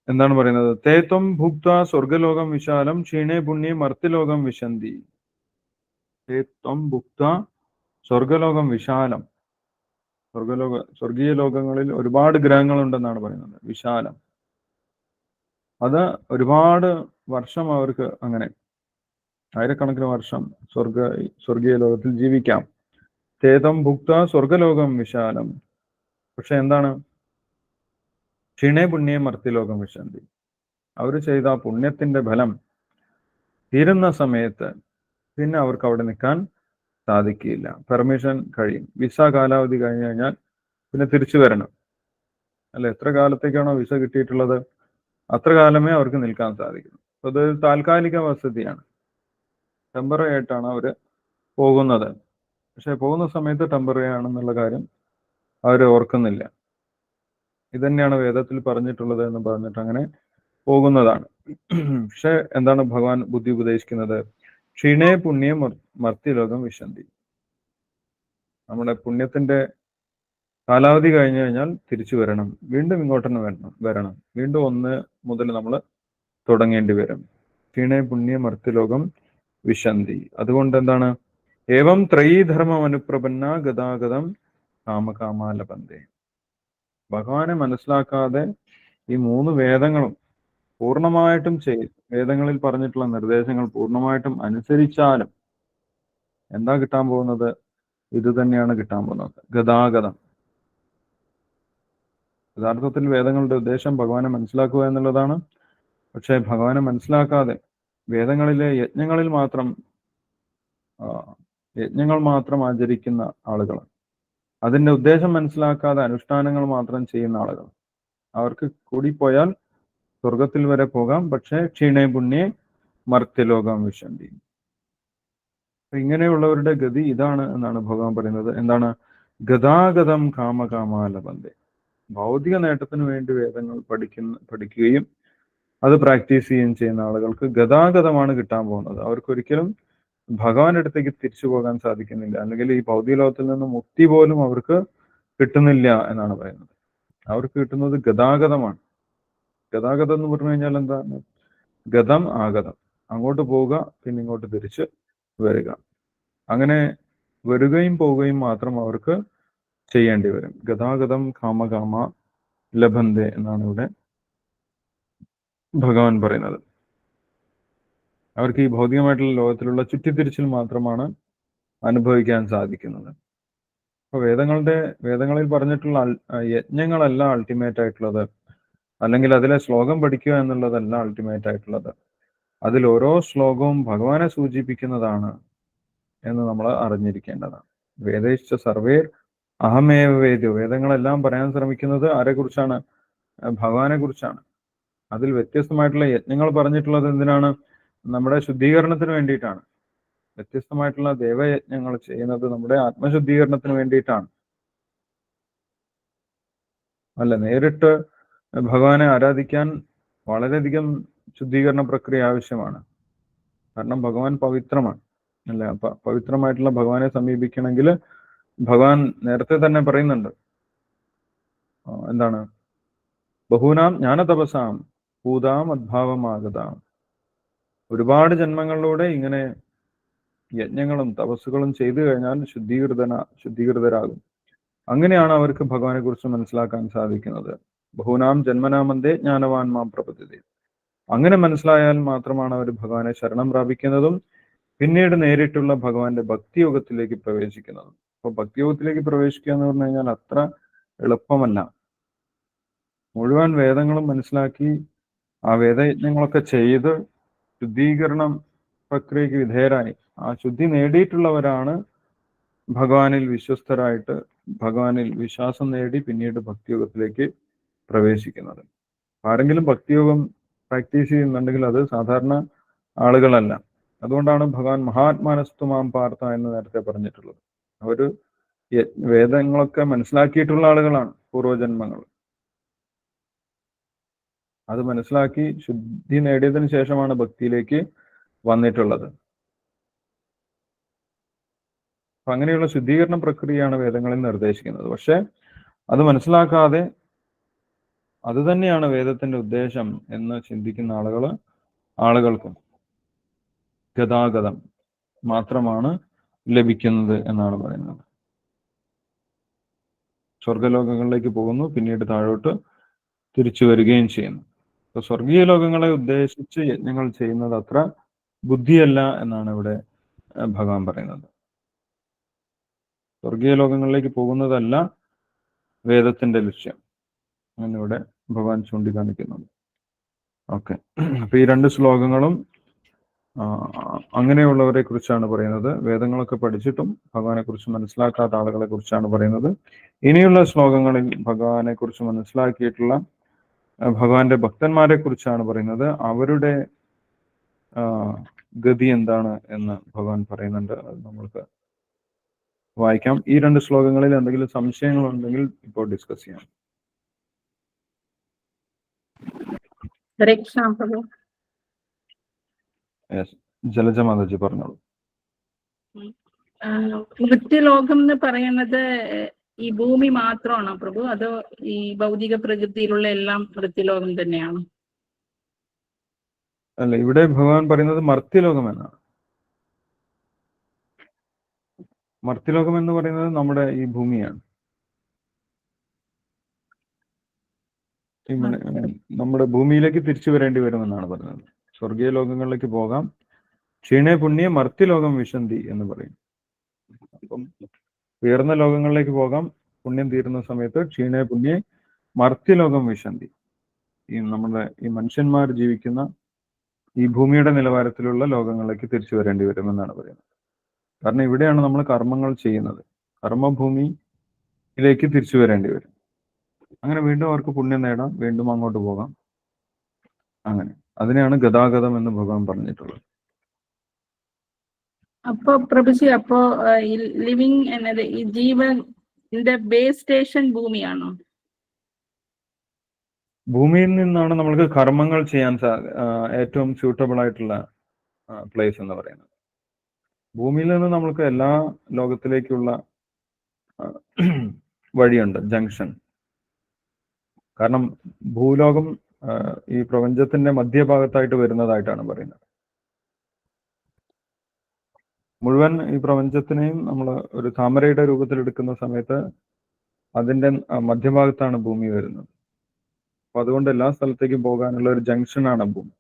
എന്താണ് പറയുന്നത്? തേത്വം ഭുക്ത സ്വർഗലോകം വിശാലം ക്ഷീണേ പുണ്യേ മർത്യലോകം വിശന്തി. തേത്വം ഭുക്ത സ്വർഗലോകം വിശാലം. സ്വർഗീയ ലോകങ്ങളിൽ ഒരുപാട് ഗ്രഹങ്ങളുണ്ടെന്നാണ് പറയുന്നത്. വിശാലം, അത് ഒരുപാട് വർഷം അവർക്ക് അങ്ങനെ ആയിരക്കണക്കിന് വർഷം സ്വർഗീയ ലോകത്തിൽ ജീവിക്കാം. തേതം ഭുക്ത സ്വർഗലോകം വിശാലം. പക്ഷെ എന്താണ്? ക്ഷീണേ പുണ്യേ മർത്യലോകം വിശന്തി. അവർ ചെയ്ത പുണ്യത്തിന്റെ ഫലം തീരുന്ന സമയത്ത് പിന്നെ അവർക്ക് അവിടെ നിൽക്കാൻ സാധിക്കില്ല. പെർമിഷൻ കഴിയും. വിസ കാലാവധി കഴിഞ്ഞു കഴിഞ്ഞാൽ പിന്നെ തിരിച്ചു വരണം അല്ലെ. എത്ര കാലത്തേക്കാണോ വിസ കിട്ടിയിട്ടുള്ളത് അത്ര കാലമേ അവർക്ക് നിൽക്കാൻ സാധിക്കുന്നു. അത് താൽക്കാലിക വസതിയാണ്, ടെമ്പററി ആയിട്ടാണ് അവർ പോകുന്നത്. പക്ഷെ പോകുന്ന സമയത്ത് ടെമ്പററി ആണെന്നുള്ള കാര്യം അവർ ഓർക്കുന്നില്ല. ഇതന്നെയാണ് വേദത്തിൽ പറഞ്ഞിട്ടുള്ളത് എന്ന് പറഞ്ഞിട്ട് അങ്ങനെ പോകുന്നതാണ്. പക്ഷെ എന്താണ് ഭഗവാൻ ബുദ്ധി ഉപദേശിക്കുന്നത്? ക്ഷീണേ പുണ്യം മർത്യലോകം വിശന്തി. നമ്മുടെ പുണ്യത്തിന്റെ കാലാവധി കഴിഞ്ഞു കഴിഞ്ഞാൽ തിരിച്ചു വരണം, വീണ്ടും ഇങ്ങോട്ട് തന്നെ വരണം, വീണ്ടും 1 മുതൽ നമ്മൾ തുടങ്ങേണ്ടി വരും. ക്ഷീണേ പുണ്യം മർത്യലോകം വിശന്തി. അതുകൊണ്ട് എന്താണ്? ഏവം ത്രയീധർമ്മം അനുപ്രപന്ന ഗതാഗതം കാമകാമാലബന്ധേ. ഭഗവാനെ മനസ്സിലാക്കാതെ ഈ 3 വേദങ്ങളും പൂർണ്ണമായിട്ടും വേദങ്ങളിൽ പറഞ്ഞിട്ടുള്ള നിർദ്ദേശങ്ങൾ പൂർണ്ണമായിട്ടും അനുസരിച്ചാലും എന്താ കിട്ടാൻ പോകുന്നത്? ഇത് തന്നെയാണ് കിട്ടാൻ പോകുന്നത്, ഗതാഗതം. യഥാർത്ഥത്തിൽ വേദങ്ങളുടെ ഉദ്ദേശം ഭഗവാനെ മനസ്സിലാക്കുക എന്നുള്ളതാണ്. പക്ഷെ ഭഗവാനെ മനസ്സിലാക്കാതെ വേദങ്ങളിലെ യജ്ഞങ്ങൾ മാത്രം ആചരിക്കുന്ന ആളുകൾ, അതിന്റെ ഉദ്ദേശം മനസ്സിലാക്കാതെ അനുഷ്ഠാനങ്ങൾ മാത്രം ചെയ്യുന്ന ആളുകൾ, അവർക്ക് കൂടിപ്പോയാൽ സ്വർഗത്തിൽ വരെ പോകാം. പക്ഷെ ക്ഷീണേ പുണ്യേ മർത്യലോകം വിശന്തി. ഇങ്ങനെയുള്ളവരുടെ ഗതി ഇതാണ് എന്നാണ് ഭഗവാൻ പറയുന്നത്. എന്താണ്? ഗതാഗതം കാമകാമാലബന്ധേ. ഭൗതിക നേട്ടത്തിന് വേണ്ടി വേദങ്ങൾ പഠിക്കുകയും അത് പ്രാക്ടീസ് ചെയ്യുകയും ചെയ്യുന്ന ആളുകൾക്ക് ഗതാഗതമാണ് കിട്ടാൻ പോകുന്നത്. അവർക്കൊരിക്കലും ഭഗവാന്റെ അടുത്തേക്ക് തിരിച്ചു പോകാൻ സാധിക്കുന്നില്ല, അല്ലെങ്കിൽ ഈ ഭൗതിക ലോകത്തിൽ നിന്ന് മുക്തി പോലും അവർക്ക് കിട്ടുന്നില്ല എന്നാണ് പറയുന്നത്. അവർക്ക് കിട്ടുന്നത് ഗതാഗതമാണ്. ഗതാഗതം എന്ന് പറഞ്ഞു കഴിഞ്ഞാൽ എന്താണ്? ഗതം ആഗതം, അങ്ങോട്ട് പോവുക പിന്നെ ഇങ്ങോട്ട് തിരിച്ച് വരിക. അങ്ങനെ വരികയും പോവുകയും മാത്രം അവർക്ക് ചെയ്യേണ്ടി വരും. ഗതാഗതം കാമകാമ ലഭന്തേ എന്നാണ് ഇവിടെ ഭഗവാൻ പറയുന്നത്. അവർക്ക് ഈ ഭൗതികമായിട്ടുള്ള ലോകത്തിലുള്ള ചുറ്റിത്തിരിച്ചിൽ മാത്രമാണ് അനുഭവിക്കാൻ സാധിക്കുന്നത്. അപ്പൊ വേദങ്ങളിൽ പറഞ്ഞിട്ടുള്ള യജ്ഞങ്ങളല്ല അൾട്ടിമേറ്റ് ആയിട്ടുള്ളത്, അല്ലെങ്കിൽ അതിലെ ശ്ലോകം പഠിക്കുക എന്നുള്ളതല്ല അൾട്ടിമേറ്റ് ആയിട്ടുള്ളത്. അതിൽ ഓരോ ശ്ലോകവും ഭഗവാനെ സൂചിപ്പിക്കുന്നതാണ് എന്ന് നമ്മൾ അറിഞ്ഞിരിക്കേണ്ടതാണ്. വേദയിച്ച സർവേർ അഹമേവ വേദ്യോ. വേദങ്ങളെല്ലാം പറയാൻ ശ്രമിക്കുന്നത് ആരെ കുറിച്ചാണ്? ഭഗവാനെ കുറിച്ചാണ്. അതിൽ വ്യത്യസ്തമായിട്ടുള്ള യജ്ഞങ്ങൾ പറഞ്ഞിട്ടുള്ളത് എന്തിനാണ്? നമ്മുടെ ശുദ്ധീകരണത്തിന് വേണ്ടിയിട്ടാണ്. വ്യത്യസ്തമായിട്ടുള്ള ദേവയജ്ഞങ്ങൾ ചെയ്യുന്നത് നമ്മുടെ ആത്മശുദ്ധീകരണത്തിന് വേണ്ടിയിട്ടാണ്. അല്ല, നേരിട്ട് ഭഗവാനെ ആരാധിക്കാൻ വളരെയധികം ശുദ്ധീകരണ പ്രക്രിയ ആവശ്യമാണ്. കാരണം ഭഗവാൻ പവിത്രമാണ്, അല്ല? പവിത്രമായിട്ടുള്ള ഭഗവാനെ സമീപിക്കണമെങ്കിൽ ഭഗവാൻ നേരത്തെ തന്നെ പറയുന്നുണ്ട്. എന്താണ്? ബഹൂനാം ജ്ഞാനതപസാം ഭൂതാം അദ്ഭാവമാഗതാം. ഒരുപാട് ജന്മങ്ങളിലൂടെ ഇങ്ങനെ യജ്ഞങ്ങളും തപസ്സുകളും ചെയ്തു കഴിഞ്ഞാൽ ശുദ്ധീകൃതരാകും. അങ്ങനെയാണ് അവർക്ക് ഭഗവാനെ കുറിച്ച് മനസ്സിലാക്കാൻ സാധിക്കുന്നത്. ബഹൂനാം ജന്മനാമന്തേ ജ്ഞാനവാൻമാം പ്രപദ്യതേ. അങ്ങനെ മനസ്സിലായാൽ മാത്രമാണ് അവർ ഭഗവാനെ ശരണം പ്രാപിക്കുന്നതും പിന്നീട് നേരിട്ടുള്ള ഭഗവാന്റെ ഭക്തിയോഗത്തിലേക്ക് പ്രവേശിക്കുന്നതും. അപ്പൊ ഭക്തിയോഗത്തിലേക്ക് പ്രവേശിക്കുക എന്ന് പറഞ്ഞു കഴിഞ്ഞാൽ അത്ര എളുപ്പമല്ല. മുഴുവൻ വേദങ്ങളും മനസ്സിലാക്കി ആ വേദയജ്ഞങ്ങളൊക്കെ ചെയ്ത് ശുദ്ധീകരണം പ്രക്രിയക്ക് വിധേയരായി ആ ശുദ്ധി നേടിയിട്ടുള്ളവരാണ് ഭഗവാനിൽ വിശ്വസ്തരായിട്ട് ഭഗവാനിൽ വിശ്വാസം നേടി പിന്നീട് ഭക്തിയോഗത്തിലേക്ക് പ്രവേശിക്കുന്നത്. ആരെങ്കിലും ഭക്തിയോഗം പ്രാക്ടീസ് ചെയ്യുന്നുണ്ടെങ്കിൽ അത് സാധാരണ ആളുകളല്ല. അതുകൊണ്ടാണ് ഭഗവാൻ മഹാത്മാനസ്തുമാം പാർത്ഥ എന്ന് നേരത്തെ പറഞ്ഞിട്ടുള്ളത്. അവര് വേദങ്ങളൊക്കെ മനസ്സിലാക്കിയിട്ടുള്ള ആളുകളാണ് പൂർവ്വജന്മങ്ങൾ. അത് മനസ്സിലാക്കി ശുദ്ധി നേടിയതിനു ശേഷമാണ് ഭക്തിയിലേക്ക് വന്നിട്ടുള്ളത്. അപ്പൊ അങ്ങനെയുള്ള ശുദ്ധീകരണ പ്രക്രിയയാണ് വേദങ്ങളിൽ നിർദ്ദേശിക്കുന്നത്. പക്ഷെ അത് മനസ്സിലാക്കാതെ അത് തന്നെയാണ് വേദത്തിന്റെ ഉദ്ദേശം എന്ന് ചിന്തിക്കുന്ന ആളുകൾക്കും ഗതാഗതം മാത്രമാണ് ലഭിക്കുന്നത് എന്നാണ് പറയുന്നത്. സ്വർഗലോകങ്ങളിലേക്ക് പോകുന്നു, പിന്നീട് താഴോട്ട് തിരിച്ചു വരികയും ചെയ്യുന്നു. അപ്പൊ സ്വർഗീയ ലോകങ്ങളെ ഉദ്ദേശിച്ച് യജ്ഞങ്ങൾ ചെയ്യുന്നത് അത്ര ബുദ്ധിയല്ല എന്നാണ് ഇവിടെ ഭഗവാൻ പറയുന്നത്. സ്വർഗീയ ലോകങ്ങളിലേക്ക് പോകുന്നതല്ല വേദത്തിന്റെ ലക്ഷ്യം എന്നിവിടെ ഭഗവാൻ ചൂണ്ടിക്കാണിക്കുന്നുണ്ട്. ഓക്കെ, അപ്പൊ ഈ 2 ശ്ലോകങ്ങളും അങ്ങനെയുള്ളവരെ കുറിച്ചാണ് പറയുന്നത്. വേദങ്ങളൊക്കെ പഠിച്ചിട്ടും ഭഗവാനെ കുറിച്ച് മനസ്സിലാക്കാത്ത ആളുകളെ കുറിച്ചാണ് പറയുന്നത്. ഇനിയുള്ള ശ്ലോകങ്ങളിൽ ഭഗവാനെ കുറിച്ച് മനസ്സിലാക്കിയിട്ടുള്ള ഭഗവാന്റെ ഭക്തന്മാരെ കുറിച്ചാണ് പറയുന്നത്. അവരുടെ ഗതി എന്താണ് എന്ന് ഭഗവാൻ പറയുന്നുണ്ട്. അത് നമ്മൾക്ക് വായിക്കാം. ഈ 2 ശ്ലോകങ്ങളിൽ എന്തെങ്കിലും സംശയങ്ങളുണ്ടെങ്കിൽ ഇപ്പോൾ ഡിസ്കസ് ചെയ്യാം. ഹരേ കൃഷ്ണ പ്രഭു. ജലജ മാതാജി പറഞ്ഞോളൂ. മൃത്യുലോകം എന്ന് പറയുന്നത് ഈ ഭൂമി മാത്രമാണോ പ്രഭു, അതോ ഈ ഭൗതിക പ്രകൃതിയിലുള്ള എല്ലാം മൃത്യുലോകം തന്നെയാണോ? അല്ല, ഇവിടെ ഭഗവാൻ പറയുന്നത് മർത്യലോകം എന്നാണ്. മർത്യലോകം എന്ന് പറയുന്നത് നമ്മുടെ ഈ ഭൂമിയാണ്. നമ്മുടെ ഭൂമിയിലേക്ക് തിരിച്ചു വരേണ്ടി വരുമെന്നാണ് പറയുന്നത്. സ്വർഗീയ ലോകങ്ങളിലേക്ക് പോകാം, ക്ഷീണേ പുണ്യ മർത്യലോകം വിശന്തി എന്ന് പറയും. അപ്പം ഉയർന്ന ലോകങ്ങളിലേക്ക് പോകാം, പുണ്യം തീരുന്ന സമയത്ത് ക്ഷീണേ പുണ്യ മർത്യലോകം വിശന്തി. നമ്മുടെ ഈ മനുഷ്യന്മാർ ജീവിക്കുന്ന ഈ ഭൂമിയുടെ നിലവാരത്തിലുള്ള ലോകങ്ങളിലേക്ക് തിരിച്ചു വരേണ്ടി വരുമെന്നാണ് പറയുന്നത്. കാരണം ഇവിടെയാണ് നമ്മൾ കർമ്മങ്ങൾ ചെയ്യുന്നത്. കർമ്മഭൂമിയിലേക്ക് തിരിച്ചു വരേണ്ടി വരും. അങ്ങനെ വീണ്ടും അവർക്ക് പുണ്യം നേടാം, വീണ്ടും അങ്ങോട്ട് പോകാം. അങ്ങനെ അതിനെയാണ് ഗതാഗതം എന്ന് ഭഗവാൻ പറഞ്ഞിട്ടുള്ളത്. അപ്പോ പ്രഭുജി, അപ്പോ ലിവിങ് എന്നത് ഈ ജീവന്റെ ബേസ് സ്റ്റേഷൻ ഭൂമിയാണോ? ഭൂമിയിൽ നിന്നാണ് നമ്മൾക്ക് കർമ്മങ്ങൾ ചെയ്യാൻ ഏറ്റവും സ്യൂട്ടബിൾ ആയിട്ടുള്ള പ്ലേസ് എന്ന് പറയുന്നത്. ഭൂമിയിൽ നിന്ന് നമ്മൾക്ക് എല്ലാ ലോകത്തിലേക്കുള്ള വഴിയുണ്ട്, ജംഗ്ഷൻ. കാരണം ഭൂലോകം ഈ പ്രപഞ്ചത്തിന്റെ മധ്യഭാഗത്തായിട്ട് വരുന്നതായിട്ടാണ് പറയുന്നത്. മുഴുവൻ ഈ പ്രപഞ്ചത്തിനെയും നമ്മൾ ഒരു താമരയുടെ രൂപത്തിൽ എടുക്കുന്ന സമയത്ത് അതിന്റെ മധ്യഭാഗത്താണ് ഭൂമി വരുന്നത്. അപ്പൊ അതുകൊണ്ട് എല്ലാ സ്ഥലത്തേക്കും പോകാനുള്ള ഒരു ജംഗ്ഷനാണ് ഭൂമി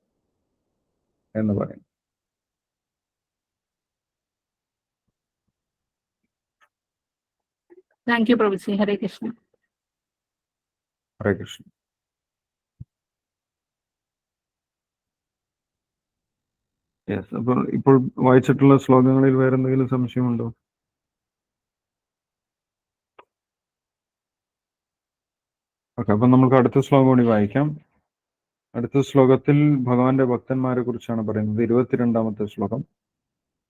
എന്ന് പറയുന്നത്. Thank you പ്രഭുജി. Hare Krishna. Hare Krishna. Yes, അപ്പോൾ ഇപ്പോൾ വായിച്ചിട്ടുള്ള ശ്ലോകങ്ങളിൽ വേറെ എന്തെങ്കിലും സംശയമുണ്ടോ? ഓക്കെ, അപ്പൊ നമുക്ക് അടുത്ത ശ്ലോകം കൂടി വായിക്കാം. അടുത്ത ശ്ലോകത്തിൽ ഭഗവാന്റെ ഭക്തന്മാരെ കുറിച്ചാണ് പറയുന്നത്. 22ാമത്തെ ശ്ലോകം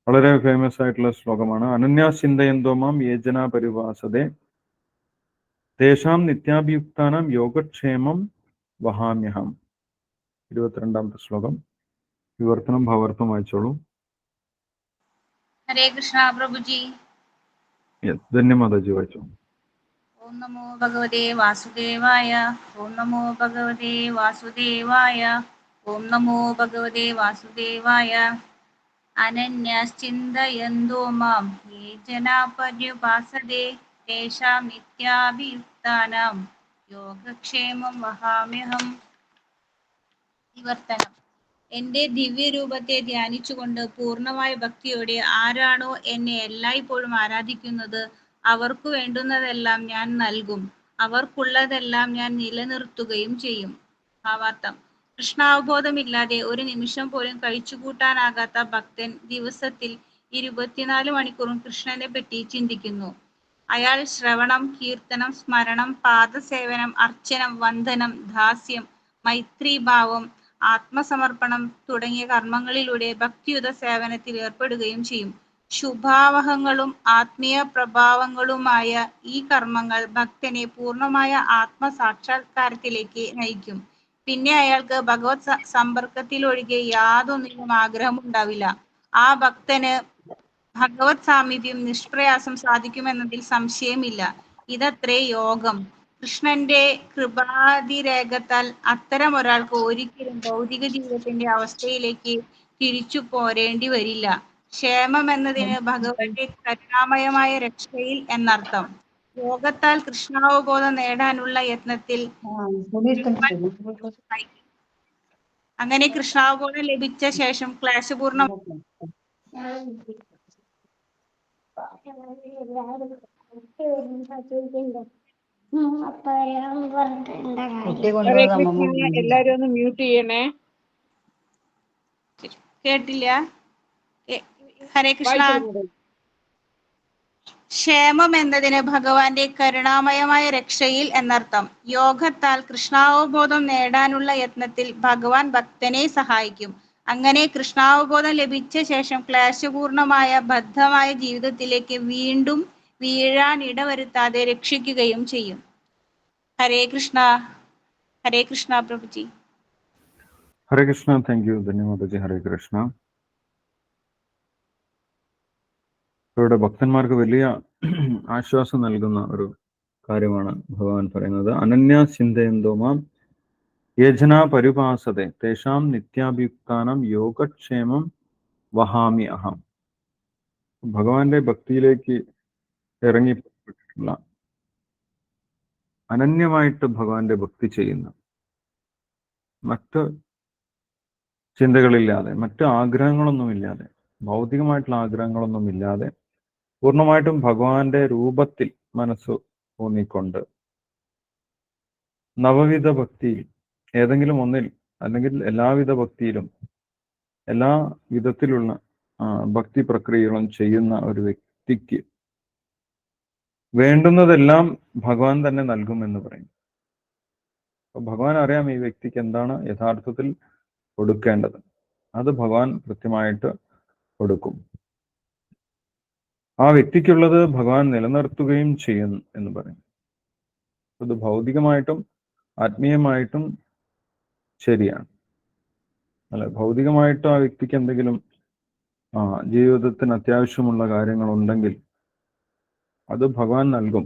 വളരെ ഫേമസ് ആയിട്ടുള്ള ശ്ലോകമാണ്. അനന്യാചിന്തയന്തോ മാം യേജന പരിവാസതേ തേഷാം നിത്യാഭിയുക്താനാം യോഗക്ഷേമം വഹാമ്യഹം. 22ാമത്തെ ശ്ലോകം വിവർത്തനം ഭാവാർത്ഥം വായിച്ചോളൂ. ഹരേ കൃഷ്ണ പ്രഭുജി. ധന്യമാതാജി വായിച്ചോളൂ. ഓം നമോ ഭഗവതേ വാസുദേവായ. ഓം നമോ ഭഗവതേ വാസുദേവായ. ഓം നമോ ഭഗവതേ വാസുദേവായ. അനന്യശ്ചിന്തയന്തോ മാം യേ ജനാ പര്യുപാസതേ തേഷാം നിത്യാഭിയുക്താനാം യോഗക്ഷേമം വഹാമ്യഹം. വിവർത്തനം. എന്റെ ദിവ്യരൂപത്തെ ധ്യാനിച്ചുകൊണ്ട് പൂർണ്ണമായ ഭക്തിയോടെ ആരാണോ എന്നെ എല്ലായ്പ്പോഴും ആരാധിക്കുന്നത് അവർക്കു വേണ്ടുന്നതെല്ലാം ഞാൻ നൽകും, അവർക്കുള്ളതെല്ലാം ഞാൻ നിലനിർത്തുകയും ചെയ്യും. ഭാവാർത്ഥം. കൃഷ്ണാവബോധമില്ലാതെ ഒരു നിമിഷം പോലും കഴിച്ചുകൂട്ടാനാകാത്ത ഭക്തൻ ദിവസത്തിൽ 24 മണിക്കൂറും കൃഷ്ണനെ പറ്റി ചിന്തിക്കുന്നു. അയാൾ ശ്രവണം, കീർത്തനം, സ്മരണം, പാദസേവനം, അർച്ചനം, വന്ദനം, ദാസ്യം, മൈത്രീഭാവം, ആത്മസമർപ്പണം തുടങ്ങിയ കർമ്മങ്ങളിലൂടെ ഭക്തിയുത സേവനത്തിൽ ഏർപ്പെടുകയും ചെയ്യും. ശുഭാവഹങ്ങളും ആത്മീയ പ്രഭാവങ്ങളുമായ ഈ കർമ്മങ്ങൾ ഭക്തനെ പൂർണ്ണമായ ആത്മസാക്ഷാത്കാരത്തിലേക്ക് നയിക്കും. പിന്നെ അയാൾക്ക് ഭഗവത് സമ്പർക്കത്തിലൊഴികെ യാതൊന്നിനും ആഗ്രഹമുണ്ടാവില്ല. ആ ഭക്തന് ഭഗവത് സാമീപ്യം നിഷ്പ്രയാസം സാധിക്കുമെന്നതിൽ സംശയമില്ല. ഇതത്രേ യോഗം. കൃഷ്ണന്റെ കൃപാതിരേഖത്താൽ അത്തരം ഒരാൾക്ക് ഒരിക്കലും ഭൗതിക ജീവിതത്തിന്റെ അവസ്ഥയിലേക്ക് തിരിച്ചു പോരേണ്ടി വരില്ല. ക്ഷേമം എന്നതിന് ഭഗവന്റെ കരുണാമയമായ രക്ഷയിൽ എന്നർത്ഥം. യോഗത്താൽ കൃഷ്ണാവബോധം നേടാനുള്ള യത്നത്തിൽ അങ്ങനെ കൃഷ്ണാവബോധം ലഭിച്ച ശേഷം ക്ലേശപൂർണ്ണ എല്ലാരും ഒന്ന് മ്യൂട്ട് ചെയ്യണേ. കേട്ടില്ല. ഹരേ കൃഷ്ണ. ക്ഷേമം എന്നതിന് ഭഗവാന്റെ കരുണാമയമായ രക്ഷയിൽ എന്നർത്ഥം. യോഗത്താൽ കൃഷ്ണാവബോധം നേടാനുള്ള യത്നത്തിൽ ഭഗവാൻ ഭക്തനെ സഹായിക്കും. അങ്ങനെ കൃഷ്ണാവബോധം ലഭിച്ച ശേഷം ക്ലേശപൂർണമായ ബദ്ധമായ ജീവിതത്തിലേക്ക് വീണ്ടും വീഴാൻ ഇടവരുത്താതെ രക്ഷിക്കുകയും ചെയ്യും. ഹരേ കൃഷ്ണ. ഹരേ കൃഷ്ണ പ്രഭുജി. ഹരേ കൃഷ്ണ. താങ്ക് യു ധന്യവാദജി. ഹരേ കൃഷ്ണ. ഇവിടെ ഭക്തന്മാർക്ക് വലിയ ആശ്വാസം നൽകുന്ന ഒരു കാര്യമാണ് ഭഗവാൻ പറയുന്നത്. അനന്യ ചിന്തയന്തോ മാം യേജന പരിപാസതെ തേഷാം നിത്യാഭിയുക്താനം യോഗക്ഷേമം വഹാമി അഹം. ഭഗവാന്റെ ഭക്തിയിലേക്ക് ഇറങ്ങിപ്പെട്ടിട്ടുള്ള, അനന്യമായിട്ട് ഭഗവാന്റെ ഭക്തി ചെയ്യുന്ന, മറ്റ് ചിന്തകളില്ലാതെ, മറ്റ് ആഗ്രഹങ്ങളൊന്നുമില്ലാതെ, ഭൗതികമായിട്ടുള്ള ആഗ്രഹങ്ങളൊന്നുമില്ലാതെ പൂർണ്ണമായിട്ടും ഭഗവാന്റെ രൂപത്തിൽ മനസ്സ് ഊന്നിക്കൊണ്ട് നവവിധ ഭക്തിയിൽ ഏതെങ്കിലും ഒന്നിൽ അല്ലെങ്കിൽ എല്ലാവിധ ഭക്തിയിലും എല്ലാ വിധത്തിലുള്ള ഭക്തി പ്രക്രിയകളും ചെയ്യുന്ന ഒരു വ്യക്തിക്ക് വേണ്ടുന്നതെല്ലാം ഭഗവാൻ തന്നെ നൽകുമെന്ന് പറയും. അപ്പൊ ഭഗവാൻ അറിയാം ഈ വ്യക്തിക്ക് എന്താണ് യഥാർത്ഥത്തിൽ കൊടുക്കേണ്ടത്. അത് ഭഗവാൻ കൃത്യമായിട്ട് കൊടുക്കും. ആ വ്യക്തിക്കുള്ളത് ഭഗവാൻ നിലനിർത്തുകയും ചെയ്യും എന്ന് പറയും. അത് ഭൗതികമായിട്ടും ആത്മീയമായിട്ടും ശരിയാണ്. അല്ലെ, ഭൗതികമായിട്ട് ആ വ്യക്തിക്ക് എന്തെങ്കിലും ജീവിതത്തിന് അത്യാവശ്യമുള്ള കാര്യങ്ങളുണ്ടെങ്കിൽ അത് ഭഗവാൻ നൽകും.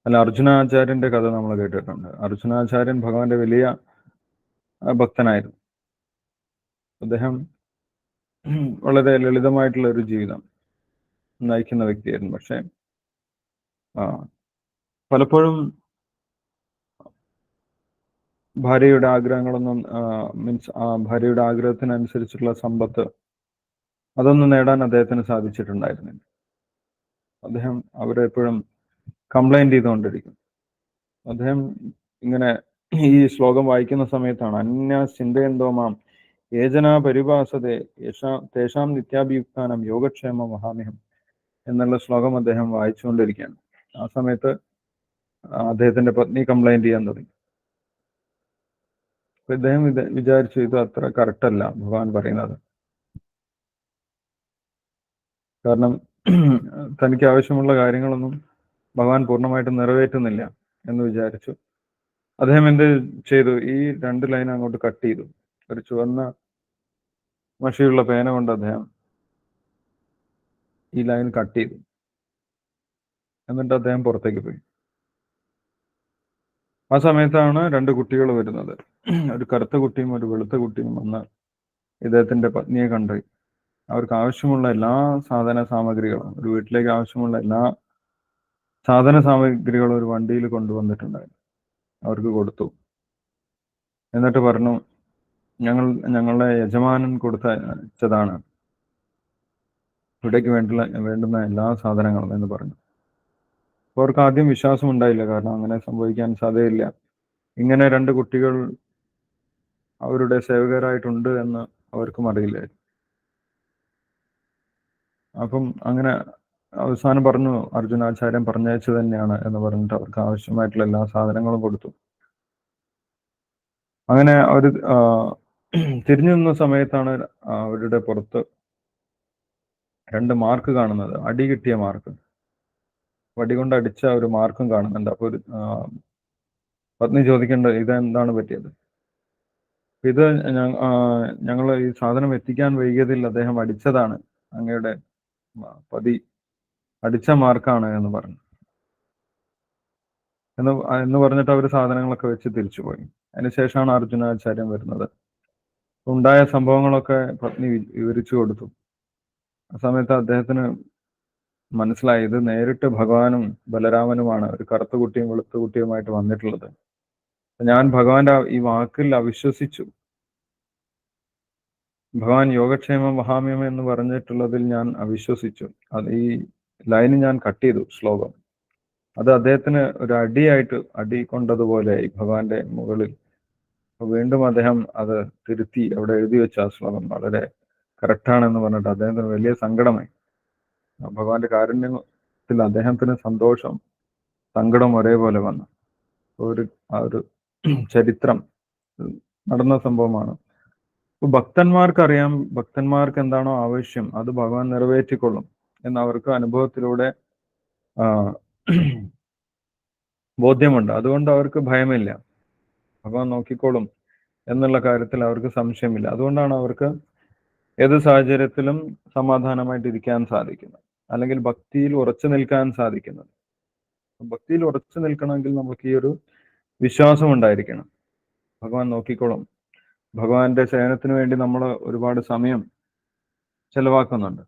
അല്ല, അർജുനാചാര്യന്റെ കഥ നമ്മൾ കേട്ടിട്ടുണ്ട്. അർജുനാചാര്യൻ ഭഗവാന്റെ വലിയ ഭക്തനായിരുന്നു. അദ്ദേഹം വളരെ ലളിതമായിട്ടുള്ള ഒരു ജീവിതം നയിക്കുന്ന വ്യക്തിയായിരുന്നു. പക്ഷെ പലപ്പോഴും ഭാര്യയുടെ ആഗ്രഹങ്ങളൊന്നും ഭാര്യയുടെ ആഗ്രഹത്തിനനുസരിച്ചുള്ള സമ്പത്ത് അതൊന്നും നേടാൻ അദ്ദേഹത്തിന് സാധിച്ചിട്ടുണ്ടായിരുന്നില്ല. അദ്ദേഹം അവരെ എപ്പോഴും കംപ്ലൈന്റ് ചെയ്തുകൊണ്ടിരിക്കും. അദ്ദേഹം ഇങ്ങനെ ഈ ശ്ലോകം വായിക്കുന്ന സമയത്താണ് അന്യ ചിന്തയന്തോമാം യേജന പരിഭാസതെ തേഷാം നിത്യാഭിയുക്താനം യോഗക്ഷേമ മഹാമിഹം എന്നുള്ള ശ്ലോകം അദ്ദേഹം വായിച്ചുകൊണ്ടിരിക്കുകയാണ്. ആ സമയത്ത് അദ്ദേഹത്തിന്റെ പത്നി കംപ്ലൈന്റ് ചെയ്യാൻ തുടങ്ങി. ഇദ്ദേഹം വിചാരിച്ചു ഇത് അത്ര കറക്റ്റ് അല്ല ഭഗവാൻ പറയുന്നത്. കാരണം തനിക്ക് ആവശ്യമുള്ള കാര്യങ്ങളൊന്നും ഭഗവാൻ പൂർണ്ണമായിട്ടും നിറവേറ്റുന്നില്ല എന്ന് വിചാരിച്ചു. അദ്ദേഹം എന്ത് ചെയ്തു? ഈ 2 ലൈൻ അങ്ങോട്ട് കട്ട് ചെയ്തു. ഒരു ചുവന്ന മഷിയുള്ള പേന കൊണ്ട് അദ്ദേഹം ഈ ലൈൻ കട്ട് ചെയ്തു. എന്നിട്ട് അദ്ദേഹം പുറത്തേക്ക് പോയി. ആ സമയത്താണ് 2 കുട്ടികൾ വരുന്നത്. ഒരു കറുത്ത കുട്ടിയും ഒരു വെളുത്ത കുട്ടിയും വന്ന് ഇദ്ദേഹത്തിന്റെ പത്നിയെ കണ്ട് അവർക്ക് ആവശ്യമുള്ള എല്ലാ സാധന സാമഗ്രികളും, ഒരു വീട്ടിലേക്ക് ആവശ്യമുള്ള എല്ലാ സാധന സാമഗ്രികളും ഒരു വണ്ടിയിൽ കൊണ്ടുവന്നിട്ടുണ്ടായിരുന്നു. അവർക്ക് കൊടുത്തു. എന്നിട്ട് പറഞ്ഞു, ഞങ്ങളുടെ യജമാനൻ കൊടുത്തതാണ് ഇവിടേക്ക് വേണ്ടുന്ന എല്ലാ സാധനങ്ങളും എന്ന് പറഞ്ഞു. അപ്പോൾ അവർക്ക് ആദ്യം വിശ്വാസം ഉണ്ടായില്ല. കാരണം അങ്ങനെ സംഭവിക്കാൻ സാധ്യതയില്ല. ഇങ്ങനെ 2 കുട്ടികൾ അവരുടെ സേവകരായിട്ടുണ്ട് എന്ന് അവർക്കും അറിയില്ലായിരുന്നു. അപ്പം അങ്ങനെ അവസാനം പറഞ്ഞു, അർജുനാചാര്യൻ പറഞ്ഞയച്ചു തന്നെയാണ് എന്ന് പറഞ്ഞിട്ട് അവർക്ക് ആവശ്യമായിട്ടുള്ള എല്ലാ സാധനങ്ങളും കൊടുത്തു. അങ്ങനെ അവർ തിരിഞ്ഞു നിന്ന സമയത്താണ് അവരുടെ പുറത്ത് 2 മാർക്ക് കാണുന്നത്. അടി കിട്ടിയ മാർക്ക്, വടി കൊണ്ട് അടിച്ച ഒരു മാർക്കും കാണുന്നുണ്ട്. അപ്പോൾ പത്നി ചോദിക്കേണ്ടത് ഇതെന്താണ് പറ്റിയത്? ഇത് ഞങ്ങൾ ഈ സാധനം എത്തിക്കാൻ വൈകിയതിൽ അദ്ദേഹം അടിച്ചതാണ്, അങ്ങയുടെ പതി അടിച്ച മാർക്കാണ് എന്ന് പറഞ്ഞു. എന്ന് പറഞ്ഞിട്ട് അവർ സാധനങ്ങളൊക്കെ വെച്ച് തിരിച്ചുപോയി. അതിനുശേഷമാണ് അർജുനാചാര്യൻ വരുന്നത്. ഉണ്ടായ സംഭവങ്ങളൊക്കെ പത്നി വിവരിച്ചു കൊടുത്തു. ആ സമയത്ത് അദ്ദേഹത്തിന് മനസ്സിലായി ഇത് നേരിട്ട് ഭഗവാനും ബലരാമനുമാണ് ഒരു കറുത്ത കുട്ടിയും വെളുത്ത കുട്ടിയുമായിട്ട് വന്നിട്ടുള്ളത്. ഞാൻ ഭഗവാന്റെ ഈ വാക്കിൽ അവിശ്വസിച്ചു. ഭഗവാൻ യോഗക്ഷേമം മഹാമ്യം എന്ന് പറഞ്ഞിട്ടുള്ളതിൽ ഞാൻ അവിശ്വസിച്ചു. അത് ഈ ലൈന് ഞാൻ കട്ട് ചെയ്തു ശ്ലോകം. അത് അദ്ദേഹത്തിന് ഒരു അടി കൊണ്ടതുപോലെയായി ഭഗവാന്റെ മുകളിൽ. വീണ്ടും അദ്ദേഹം അത് തിരുത്തി അവിടെ എഴുതി വെച്ച ആ ശ്ലോകം വളരെ കറക്റ്റാണെന്ന് പറഞ്ഞിട്ട് അദ്ദേഹത്തിന് വലിയ സങ്കടമായി. ഭഗവാന്റെ കാരുണ്യത്തിൽ അദ്ദേഹത്തിന് സന്തോഷം സങ്കടം ഒരേപോലെ വന്നു. ആ ഒരു ചരിത്രം നടന്ന സംഭവമാണ്. ഭക്തന്മാർക്കറിയാം ഭക്തന്മാർക്ക് എന്താണോ ആവശ്യം അത് ഭഗവാൻ നിറവേറ്റിക്കൊള്ളും. എന്നവർക്ക് അനുഭവത്തിലൂടെ ബോധ്യമുണ്ട്. അതുകൊണ്ട് അവർക്ക് ഭയമില്ല. ഭഗവാൻ നോക്കിക്കോളും എന്നുള്ള കാര്യത്തിൽ അവർക്ക് സംശയമില്ല. അതുകൊണ്ടാണ് അവർക്ക് ഏത് സാഹചര്യത്തിലും സമാധാനമായിട്ട് ഇരിക്കാൻ സാധിക്കുന്നത്, അല്ലെങ്കിൽ ഭക്തിയിൽ ഉറച്ചു നിൽക്കാൻ സാധിക്കുന്നത്. ഭക്തിയിൽ ഉറച്ചു നിൽക്കണമെങ്കിൽ നമുക്ക് ഈ ഒരു വിശ്വാസം ഉണ്ടായിരിക്കണം. ഭഗവാൻ നോക്കിക്കോളും. ഭഗവാന്റെ സേവനത്തിന് വേണ്ടി നമ്മൾ ഒരുപാട് സമയം ചെലവാക്കുന്നുണ്ട്.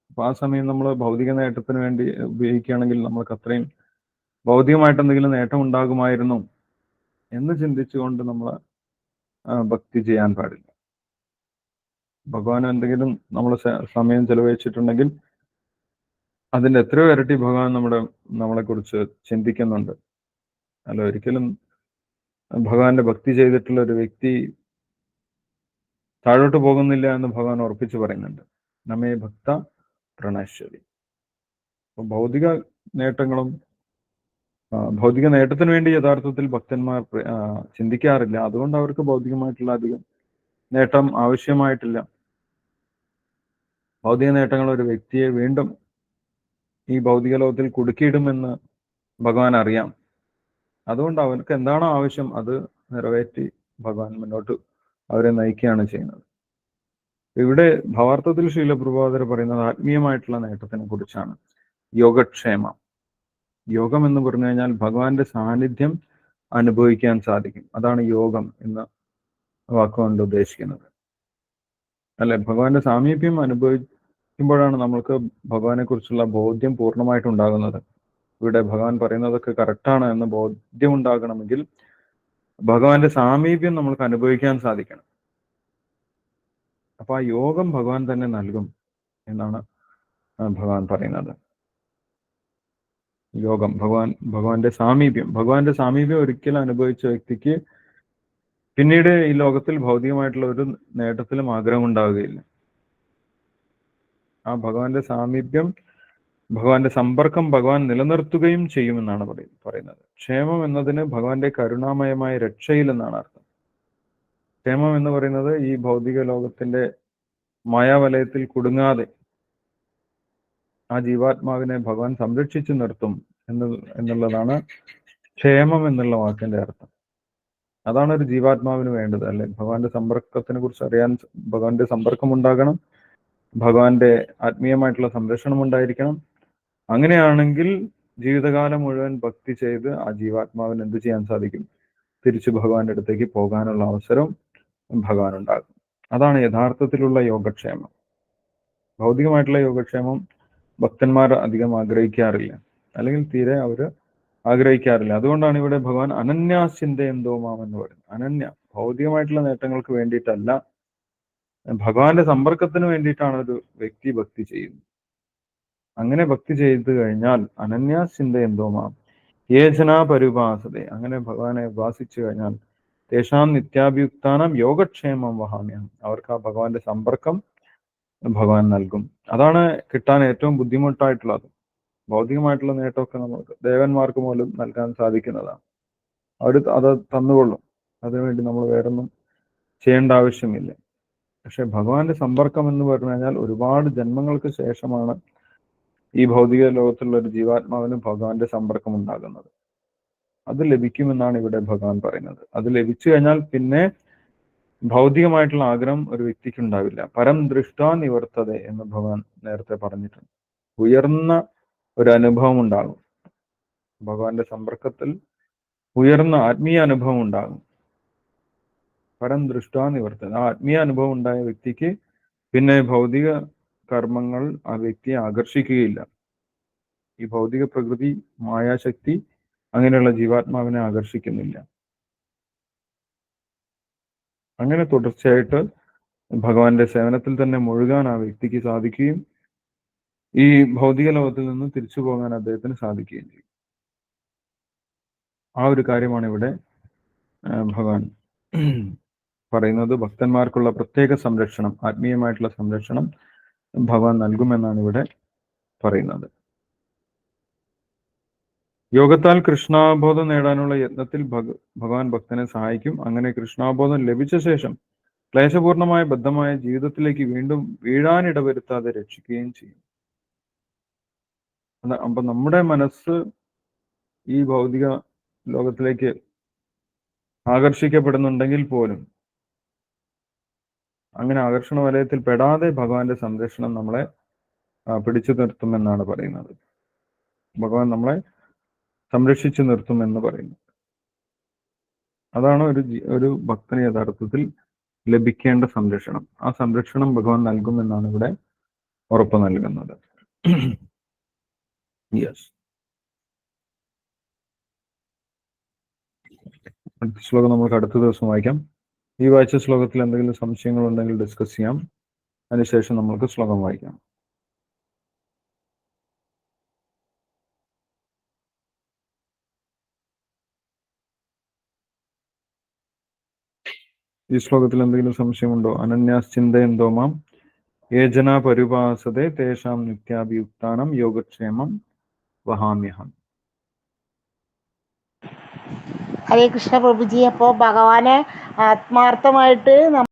അപ്പൊ ആ സമയം നമ്മൾ ഭൗതിക നേട്ടത്തിന് വേണ്ടി ഉപയോഗിക്കുകയാണെങ്കിൽ നമ്മൾക്ക് അത്രയും ഭൗതികമായിട്ട് എന്തെങ്കിലും നേട്ടം ഉണ്ടാകുമായിരുന്നു എന്ന് ചിന്തിച്ചുകൊണ്ട് നമ്മൾ ഭക്തി ചെയ്യാൻ പാടില്ല. ഭഗവാൻ എന്തെങ്കിലും നമ്മൾ സമയം ചെലവഴിച്ചിട്ടുണ്ടെങ്കിൽ അതിന്റെ എത്രയോ ഇരട്ടി ഭഗവാൻ നമ്മളെ കുറിച്ച് ചിന്തിക്കുന്നുണ്ട്. അല്ല, ഒരിക്കലും ഭഗവാന്റെ ഭക്തി ചെയ്തിട്ടുള്ള ഒരു വ്യക്തി താഴോട്ട് പോകുന്നില്ല എന്ന് ഭഗവാൻ ഉറപ്പിച്ചു പറയുന്നുണ്ട്. നമ്മെ ഭക്ത പ്രണശ്വതി. അപ്പൊ ഭൗതിക നേട്ടങ്ങളും ഭൗതിക നേട്ടത്തിന് വേണ്ടി യഥാർത്ഥത്തിൽ ഭക്തന്മാർ ചിന്തിക്കാറില്ല. അതുകൊണ്ട് അവർക്ക് ഭൗതികമായിട്ടുള്ള അധികം നേട്ടം ആവശ്യമായിട്ടില്ല. ഭൗതിക നേട്ടങ്ങൾ ഒരു വ്യക്തിയെ വീണ്ടും ഈ ഭൗതിക ലോകത്തിൽ കുടുക്കിയിടുമെന്ന് ഭഗവാൻ അറിയാം. അതുകൊണ്ട് അവർക്ക് എന്താണോ ആവശ്യം അത് നിറവേറ്റി ഭഗവാൻ മുന്നോട്ട് അവരെ നയിക്കുകയാണ് ചെയ്യുന്നത്. ഇവിടെ ഭാവാർത്ഥത്തിൽ ശ്രീല പ്രഭുപാദർ പറയുന്നത് ആത്മീയമായിട്ടുള്ള നേട്ടത്തിനെ കുറിച്ചാണ്. യോഗക്ഷേമം. യോഗം എന്ന് പറഞ്ഞു കഴിഞ്ഞാൽ ഭഗവാന്റെ സാന്നിധ്യം അനുഭവിക്കാൻ സാധിക്കും. അതാണ് യോഗം എന്ന വാക്കുകൊണ്ട് ഉദ്ദേശിക്കുന്നത്. അല്ലെ, ഭഗവാന്റെ സാമീപ്യം അനുഭവിക്കുമ്പോഴാണ് നമ്മൾക്ക് ഭഗവാനെ കുറിച്ചുള്ള ബോധ്യം പൂർണ്ണമായിട്ട് ഉണ്ടാകുന്നത്. ഇവിടെ ഭഗവാൻ പറയുന്നതൊക്കെ കറക്റ്റാണ് എന്ന് ബോധ്യം ഉണ്ടാകണമെങ്കിൽ ഭഗവാന്റെ സാമീപ്യം നമ്മൾക്ക് അനുഭവിക്കാൻ സാധിക്കണം. അപ്പൊ ആ യോഗം ഭഗവാൻ തന്നെ നൽകും എന്നാണ് ഭഗവാൻ പറയുന്നത്. യോഗം ഭഗവാന്റെ സാമീപ്യം ഒരിക്കലും അനുഭവിച്ച വ്യക്തിക്ക് പിന്നീട് ഈ ലോകത്തിൽ ഭൗതികമായിട്ടുള്ള ഒരു നേട്ടത്തിലും ആഗ്രഹം ഉണ്ടാവുകയില്ല. ആ ഭഗവാന്റെ സാമീപ്യം, ഭഗവാന്റെ സമ്പർക്കം ഭഗവാൻ നിലനിർത്തുകയും ചെയ്യുമെന്നാണ് പറയുന്നത്. ക്ഷേമം എന്നതിന് ഭഗവാന്റെ കരുണാമയമായ രക്ഷയിൽ എന്നാണ് അർത്ഥം. ക്ഷേമം എന്ന് പറയുന്നത് ഈ ഭൗതിക ലോകത്തിന്റെ മായാവലയത്തിൽ കുടുങ്ങാതെ ആ ജീവാത്മാവിനെ ഭഗവാൻ സംരക്ഷിച്ചു നിർത്തും എന്നുള്ളതാണ് ക്ഷേമം എന്നുള്ള വാക്കിന്റെ അർത്ഥം. അതാണ് ഒരു ജീവാത്മാവിന് വേണ്ടത്, അല്ലെ? ഭഗവാന്റെ സമ്പർക്കത്തിനെ കുറിച്ച് അറിയാൻ ഭഗവാന്റെ സമ്പർക്കം ഉണ്ടാകണം, ഭഗവാന്റെ ആത്മീയമായിട്ടുള്ള സംരക്ഷണം ഉണ്ടായിരിക്കണം. അങ്ങനെയാണെങ്കിൽ ജീവിതകാലം മുഴുവൻ ഭക്തി ചെയ്ത് ആ ജീവാത്മാവിന് എന്ത് ചെയ്യാൻ സാധിക്കും? തിരിച്ചു ഭഗവാന്റെ അടുത്തേക്ക് പോകാനുള്ള അവസരം ഭഗവാൻ ഉണ്ടാകും. അതാണ് യഥാർത്ഥത്തിലുള്ള യോഗക്ഷേമം. ഭൗതികമായിട്ടുള്ള യോഗക്ഷേമം ഭക്തന്മാർ അധികം ആഗ്രഹിക്കാറില്ല, അല്ലെങ്കിൽ തീരെ അവര് ആഗ്രഹിക്കാറില്ല. അതുകൊണ്ടാണ് ഇവിടെ ഭഗവാൻ അനന്യാസിന്റെ എന്തോ മാം എന്ന് പറയുന്നത്. അനന്യ, ഭൗതികമായിട്ടുള്ള നേട്ടങ്ങൾക്ക് വേണ്ടിയിട്ടല്ല, ഭഗവാന്റെ സമ്പർക്കത്തിന് വേണ്ടിയിട്ടാണ് ഒരു വ്യക്തി ഭക്തി ചെയ്യുന്നത്. അങ്ങനെ ഭക്തി ചെയ്തു കഴിഞ്ഞാൽ അനന്യാസിന്റെ എന്തോ മാം യേജന പരുപാസത, അങ്ങനെ ഭഗവാനെ ഉപാസിച്ചു കഴിഞ്ഞാൽ തേഷാം നിത്യാഭിയുക്താനം യോഗക്ഷേമം വഹാമ്യം, അവർക്ക് ആ ഭഗവാന്റെ സമ്പർക്കം ഭഗവാൻ നൽകും. അതാണ് കിട്ടാൻ ഏറ്റവും ബുദ്ധിമുട്ടായിട്ടുള്ളത്. ഭൗതികമായിട്ടുള്ള നേട്ടമൊക്കെ നമുക്ക് ദേവന്മാർക്ക് പോലും നൽകാൻ സാധിക്കുന്നതാണ്. അവർ അത് തന്നുകൊള്ളും. അതിനുവേണ്ടി നമ്മൾ വേറൊന്നും ചെയ്യേണ്ട ആവശ്യമില്ല. പക്ഷെ ഭഗവാന്റെ സമ്പർക്കം എന്ന് പറഞ്ഞു കഴിഞ്ഞാൽ ഒരുപാട് ജന്മങ്ങൾക്ക് ശേഷമാണ് ഈ ഭൗതിക ലോകത്തുള്ള ഒരു ജീവാത്മാവിന് ഭഗവാന്റെ സമ്പർക്കം ഉണ്ടാകുന്നത്. അത് ലഭിക്കുമെന്നാണ് ഇവിടെ ഭഗവാൻ പറയുന്നത്. അത് ലഭിച്ചു കഴിഞ്ഞാൽ പിന്നെ ഭൗതികമായിട്ടുള്ള ആഗ്രഹം ഒരു വ്യക്തിക്ക് ഉണ്ടാവില്ല. പരം ദൃഷ്ടാ നിവർത്തത എന്ന് ഭഗവാൻ നേരത്തെ പറഞ്ഞിട്ടുണ്ട്. ഉയർന്ന ഒരു അനുഭവം ഉണ്ടാകും. ഭഗവാന്റെ സമ്പർക്കത്തിൽ ഉയർന്ന ആത്മീയ അനുഭവം ഉണ്ടാകും. പരം ദൃഷ്ടാ നിവർത്തത, ആ ആത്മീയ അനുഭവം ഉണ്ടായ വ്യക്തിക്ക് പിന്നെ ഭൗതിക കർമ്മങ്ങൾ ആ വ്യക്തിയെ ആകർഷിക്കുകയില്ല. ഈ ഭൗതിക പ്രകൃതി, മായാശക്തി അങ്ങനെയുള്ള ജീവാത്മാവിനെ ആകർഷിക്കുന്നില്ല. അങ്ങനെ തുടർച്ചയായിട്ട് ഭഗവാന്റെ സേവനത്തിൽ തന്നെ മുഴുകാൻ ആ വ്യക്തിക്ക് സാധിക്കുകയും ഈ ഭൗതിക ലോകത്തിൽ നിന്ന് തിരിച്ചു പോകാൻ അദ്ദേഹത്തിന് സാധിക്കുകയും ചെയ്യും. ആ ഒരു കാര്യമാണ് ഇവിടെ ഭഗവാൻ പറയുന്നത്. ഭക്തന്മാർക്കുള്ള പ്രത്യേക സംരക്ഷണം, ആത്മീയമായിട്ടുള്ള സംരക്ഷണം ഭഗവാൻ നൽകുമെന്നാണ് ഇവിടെ പറയുന്നത്. യോഗത്താൽ കൃഷ്ണാബോധം നേടാനുള്ള യത്നത്തിൽ ഭഗവാൻ ഭക്തനെ സഹായിക്കും. അങ്ങനെ കൃഷ്ണാബോധം ലഭിച്ച ശേഷം ക്ലേശപൂർണമായ ബദ്ധമായ ജീവിതത്തിലേക്ക് വീണ്ടും വീഴാനിടവരുത്താതെ രക്ഷിക്കുകയും ചെയ്യും. അപ്പൊ നമ്മുടെ മനസ്സ് ഈ ഭൗതിക ലോകത്തിലേക്ക് ആകർഷിക്കപ്പെടുന്നുണ്ടെങ്കിൽ പോലും അങ്ങനെ ആകർഷണ വലയത്തിൽ പെടാതെ ഭഗവാന്റെ സംരക്ഷണം നമ്മളെ പിടിച്ചു നിർത്തുമെന്നാണ് പറയുന്നത്. ഭഗവാൻ നമ്മളെ സംരക്ഷിച്ചു നിർത്തുമെന്ന് പറയുന്നു. അതാണ് ഒരു ഭക്തന് യഥാർത്ഥത്തിൽ ലഭിക്കേണ്ട സംരക്ഷണം. ആ സംരക്ഷണം ഭഗവാൻ നൽകുമെന്നാണ് ഇവിടെ ഉറപ്പ് നൽകുന്നത്. യെസ്. അടുത്ത ശ്ലോകം നമുക്ക് അടുത്ത ദിവസം വായിക്കാം. ഈ വായിച്ച ശ്ലോകത്തിൽ എന്തെങ്കിലും സംശയങ്ങൾ ഉണ്ടെങ്കിൽ ഡിസ്കസ് ചെയ്യാം. അതിനുശേഷം നമുക്ക് ശ്ലോകം വായിക്കാം. ഈ ശ്ലോകത്തിൽ എന്തെങ്കിലും സംശയമുണ്ടോ? അനന്യാശ്ചിന്തയന്തോ മാം യേ ജനാ പരുപാസതേ തേഷാം നിത്യാഭിയുക്താനം യോഗക്ഷേമം വഹാമ്യഹം. ഹരേ കൃഷ്ണ പ്രഭുജി. അപ്പോൾ ഭഗവാനെ ആത്മാർത്ഥമായിട്ട്